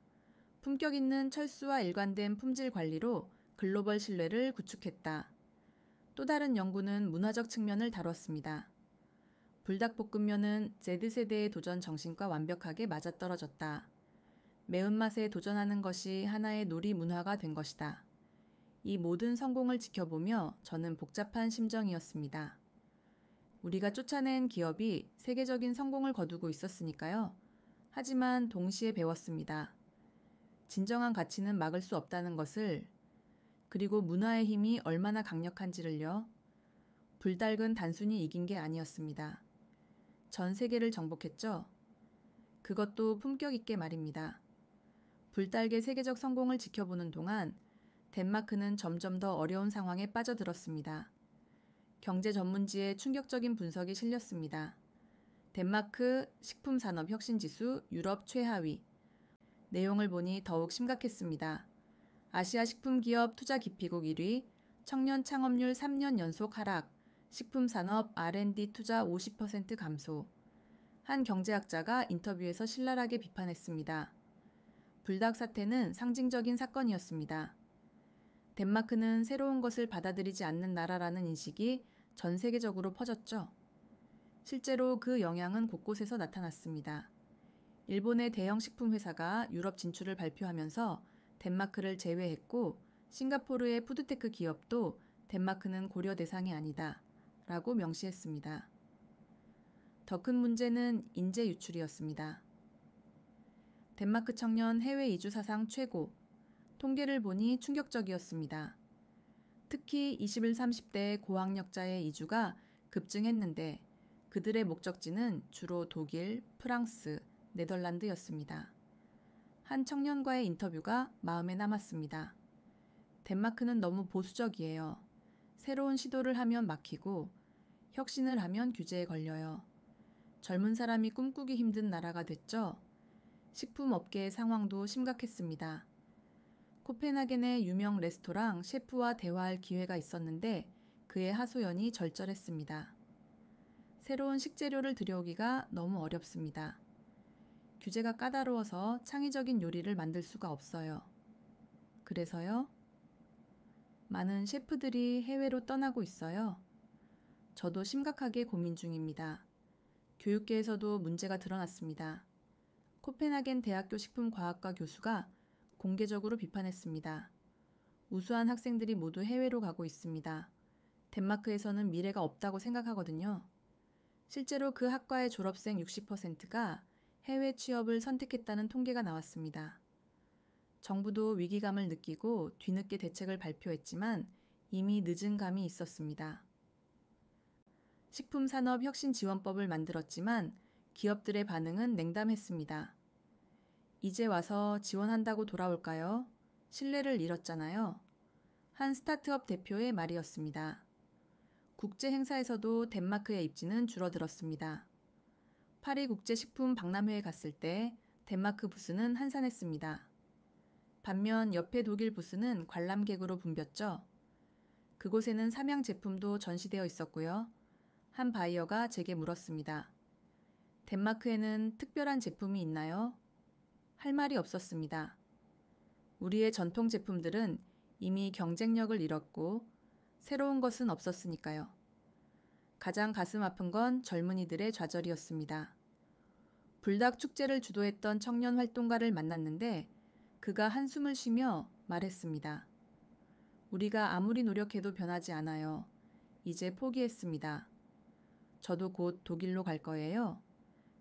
품격 있는 철수와 일관된 품질 관리로 글로벌 신뢰를 구축했다. 또 다른 연구는 문화적 측면을 다뤘습니다. 불닭볶음면은 Z세대의 도전 정신과 완벽하게 맞아떨어졌다. 매운맛에 도전하는 것이 하나의 놀이 문화가 된 것이다. 이 모든 성공을 지켜보며 저는 복잡한 심정이었습니다. 우리가 쫓아낸 기업이 세계적인 성공을 거두고 있었으니까요. 하지만 동시에 배웠습니다. 진정한 가치는 막을 수 없다는 것을, 그리고 문화의 힘이 얼마나 강력한지를요. 불닭은 단순히 이긴 게 아니었습니다. 전 세계를 정복했죠. 그것도 품격 있게 말입니다. 불닭의 세계적 성공을 지켜보는 동안 덴마크는 점점 더 어려운 상황에 빠져들었습니다. 경제 전문지에 충격적인 분석이 실렸습니다. 덴마크 식품산업 혁신지수 유럽 최하위. 내용을 보니 더욱 심각했습니다. 아시아 식품기업 투자기피국 1위, 청년 창업률 3년 연속 하락, 식품산업 R&D 투자 50% 감소. 한 경제학자가 인터뷰에서 신랄하게 비판했습니다. 불닭 사태는 상징적인 사건이었습니다. 덴마크는 새로운 것을 받아들이지 않는 나라라는 인식이 전 세계적으로 퍼졌죠. 실제로 그 영향은 곳곳에서 나타났습니다. 일본의 대형 식품회사가 유럽 진출을 발표하면서 덴마크를 제외했고, 싱가포르의 푸드테크 기업도 덴마크는 고려 대상이 아니다 라고 명시했습니다. 더 큰 문제는 인재 유출이었습니다. 덴마크 청년 해외 이주 사상 최고. 통계를 보니 충격적이었습니다. 특히 21, 30대 고학력자의 이주가 급증했는데 그들의 목적지는 주로 독일, 프랑스, 네덜란드였습니다. 한 청년과의 인터뷰가 마음에 남았습니다. 덴마크는 너무 보수적이에요. 새로운 시도를 하면 막히고 혁신을 하면 규제에 걸려요. 젊은 사람이 꿈꾸기 힘든 나라가 됐죠. 식품업계의 상황도 심각했습니다. 코펜하겐의 유명 레스토랑 셰프와 대화할 기회가 있었는데 그의 하소연이 절절했습니다. 새로운 식재료를 들여오기가 너무 어렵습니다. 규제가 까다로워서 창의적인 요리를 만들 수가 없어요. 그래서요? 많은 셰프들이 해외로 떠나고 있어요. 저도 심각하게 고민 중입니다. 교육계에서도 문제가 드러났습니다. 코펜하겐 대학교 식품과학과 교수가 공개적으로 비판했습니다. 우수한 학생들이 모두 해외로 가고 있습니다. 덴마크에서는 미래가 없다고 생각하거든요. 실제로 그 학과의 졸업생 60%가 해외 취업을 선택했다는 통계가 나왔습니다. 정부도 위기감을 느끼고 뒤늦게 대책을 발표했지만 이미 늦은 감이 있었습니다. 식품산업혁신지원법을 만들었지만 기업들의 반응은 냉담했습니다. 이제 와서 지원한다고 돌아올까요? 신뢰를 잃었잖아요. 한 스타트업 대표의 말이었습니다. 국제 행사에서도 덴마크의 입지는 줄어들었습니다. 파리 국제식품박람회에 갔을 때 덴마크 부스는 한산했습니다. 반면 옆에 독일 부스는 관람객으로 붐볐죠. 그곳에는 삼양 제품도 전시되어 있었고요. 한 바이어가 제게 물었습니다. 덴마크에는 특별한 제품이 있나요? 할 말이 없었습니다. 우리의 전통 제품들은 이미 경쟁력을 잃었고 새로운 것은 없었으니까요. 가장 가슴 아픈 건 젊은이들의 좌절이었습니다. 불닭 축제를 주도했던 청년 활동가를 만났는데 그가 한숨을 쉬며 말했습니다. 우리가 아무리 노력해도 변하지 않아요. 이제 포기했습니다. 저도 곧 독일로 갈 거예요.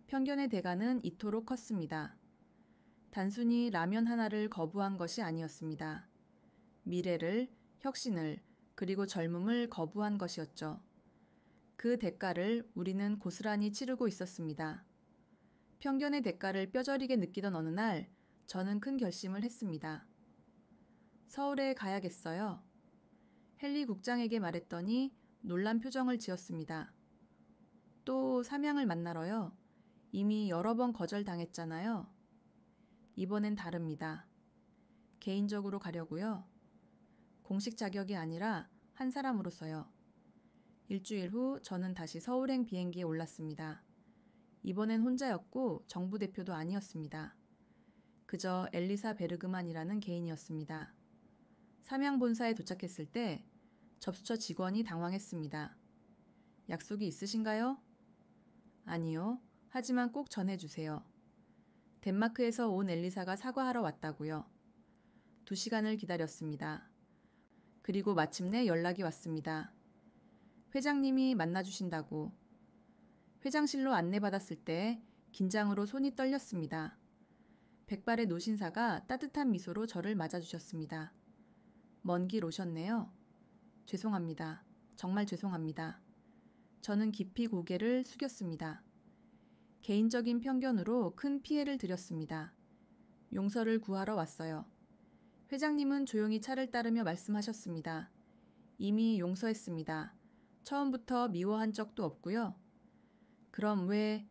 편견의 대가는 이토록 컸습니다. 단순히 라면 하나를 거부한 것이 아니었습니다. 미래를, 혁신을, 그리고 젊음을 거부한 것이었죠. 그 대가를 우리는 고스란히 치르고 있었습니다. 편견의 대가를 뼈저리게 느끼던 어느 날 저는 큰 결심을 했습니다. 서울에 가야겠어요. 헨리 국장에게 말했더니 놀란 표정을 지었습니다. 또 삼양을 만나러요. 이미 여러 번 거절당했잖아요. 이번엔 다릅니다. 개인적으로 가려고요. 공식 자격이 아니라 한 사람으로서요. 일주일 후 저는 다시 서울행 비행기에 올랐습니다. 이번엔 혼자였고 정부 대표도 아니었습니다. 그저 엘리사 베르그만이라는 개인이었습니다. 삼양 본사에 도착했을 때 접수처 직원이 당황했습니다. 약속이 있으신가요? 아니요. 하지만 꼭 전해주세요. 덴마크에서 온 엘리사가 사과하러 왔다고요. 2시간을 기다렸습니다. 그리고 마침내 연락이 왔습니다. 회장님이 만나주신다고. 회장실로 안내받았을 때 긴장으로 손이 떨렸습니다. 백발의 노신사가 따뜻한 미소로 저를 맞아주셨습니다. 먼 길 오셨네요. 죄송합니다. 정말 죄송합니다. 저는 깊이 고개를 숙였습니다. 개인적인 편견으로 큰 피해를 드렸습니다. 용서를 구하러 왔어요. 회장님은 조용히 차를 따르며 말씀하셨습니다. 이미 용서했습니다. 처음부터 미워한 적도 없고요. 그럼 왜?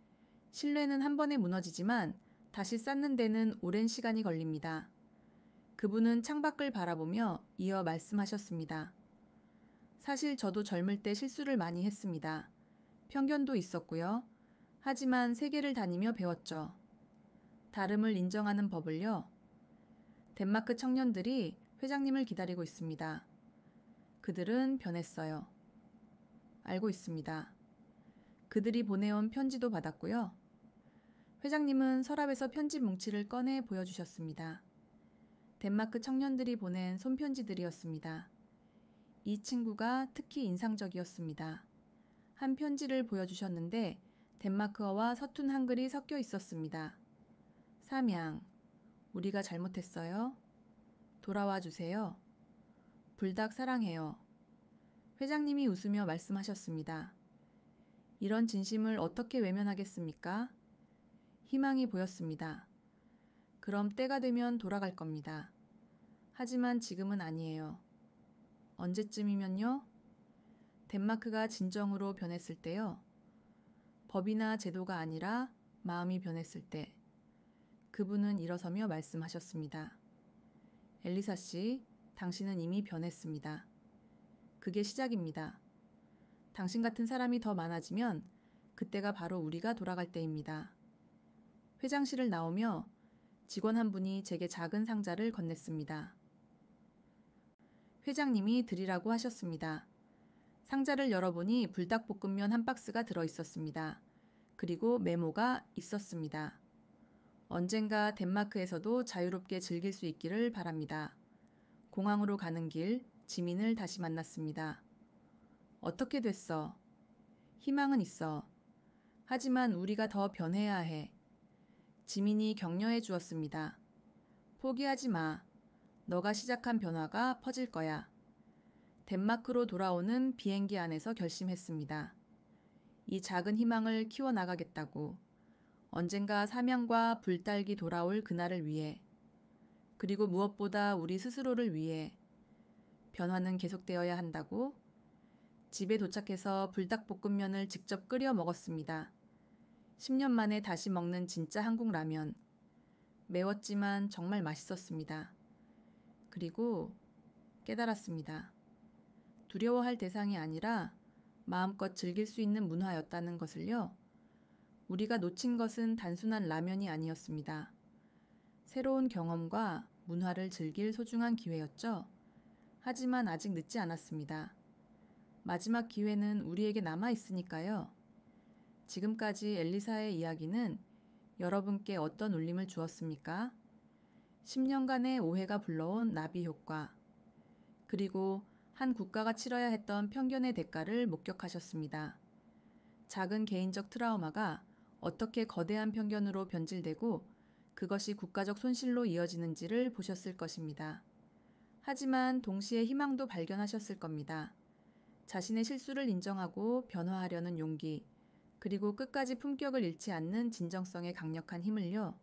신뢰는 한 번에 무너지지만 다시 쌓는 데는 오랜 시간이 걸립니다. 그분은 창밖을 바라보며 이어 말씀하셨습니다. 사실 저도 젊을 때 실수를 많이 했습니다. 편견도 있었고요. 하지만 세계를 다니며 배웠죠. 다름을 인정하는 법을요. 덴마크 청년들이 회장님을 기다리고 있습니다. 그들은 변했어요. 알고 있습니다. 그들이 보내온 편지도 받았고요. 회장님은 서랍에서 편지 뭉치를 꺼내 보여주셨습니다. 덴마크 청년들이 보낸 손편지들이었습니다. 이 친구가 특히 인상적이었습니다. 한 편지를 보여주셨는데 덴마크어와 서툰 한글이 섞여 있었습니다. 삼양, 우리가 잘못했어요. 돌아와 주세요. 불닭 사랑해요. 회장님이 웃으며 말씀하셨습니다. 이런 진심을 어떻게 외면하겠습니까? 희망이 보였습니다. 그럼 때가 되면 돌아갈 겁니다. 하지만 지금은 아니에요. 언제쯤이면요? 덴마크가 진정으로 변했을 때요. 법이나 제도가 아니라 마음이 변했을 때. 그분은 일어서며 말씀하셨습니다. 엘리사 씨, 당신은 이미 변했습니다. 그게 시작입니다. 당신 같은 사람이 더 많아지면 그때가 바로 우리가 돌아갈 때입니다. 회장실을 나오며 직원 한 분이 제게 작은 상자를 건넸습니다. 회장님이 드리라고 하셨습니다. 상자를 열어보니 불닭볶음면 한 박스가 들어있었습니다. 그리고 메모가 있었습니다. 언젠가 덴마크에서도 자유롭게 즐길 수 있기를 바랍니다. 공항으로 가는 길, 지민을 다시 만났습니다. 어떻게 됐어? 희망은 있어. 하지만 우리가 더 변해야 해. 지민이 격려해 주었습니다. 포기하지 마. 너가 시작한 변화가 퍼질 거야. 덴마크로 돌아오는 비행기 안에서 결심했습니다. 이 작은 희망을 키워나가겠다고. 언젠가 삼양과 불달기 돌아올 그날을 위해. 그리고 무엇보다 우리 스스로를 위해. 변화는 계속되어야 한다고. 집에 도착해서 불닭볶음면을 직접 끓여 먹었습니다. 10년 만에 다시 먹는 진짜 한국 라면. 매웠지만 정말 맛있었습니다. 그리고 깨달았습니다. 두려워할 대상이 아니라 마음껏 즐길 수 있는 문화였다는 것을요. 우리가 놓친 것은 단순한 라면이 아니었습니다. 새로운 경험과 문화를 즐길 소중한 기회였죠. 하지만 아직 늦지 않았습니다. 마지막 기회는 우리에게 남아 있으니까요. 지금까지 엘리사의 이야기는 여러분께 어떤 울림을 주었습니까? 10년간의 오해가 불러온 나비 효과, 그리고 한 국가가 치러야 했던 편견의 대가를 목격하셨습니다. 작은 개인적 트라우마가 어떻게 거대한 편견으로 변질되고 그것이 국가적 손실로 이어지는지를 보셨을 것입니다. 하지만 동시에 희망도 발견하셨을 겁니다. 자신의 실수를 인정하고 변화하려는 용기, 그리고 끝까지 품격을 잃지 않는 진정성의 강력한 힘을요.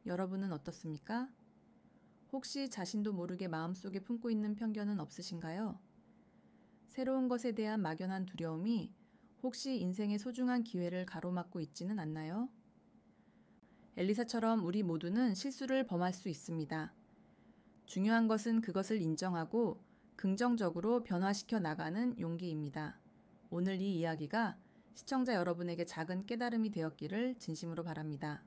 여러분은 어떻습니까? 혹시 자신도 모르게 마음속에 품고 있는 편견은 없으신가요? 새로운 것에 대한 막연한 두려움이 혹시 인생의 소중한 기회를 가로막고 있지는 않나요? 엘리사처럼 우리 모두는 실수를 범할 수 있습니다. 중요한 것은 그것을 인정하고 긍정적으로 변화시켜 나가는 용기입니다. 오늘 이 이야기가 시청자 여러분에게 작은 깨달음이 되었기를 진심으로 바랍니다.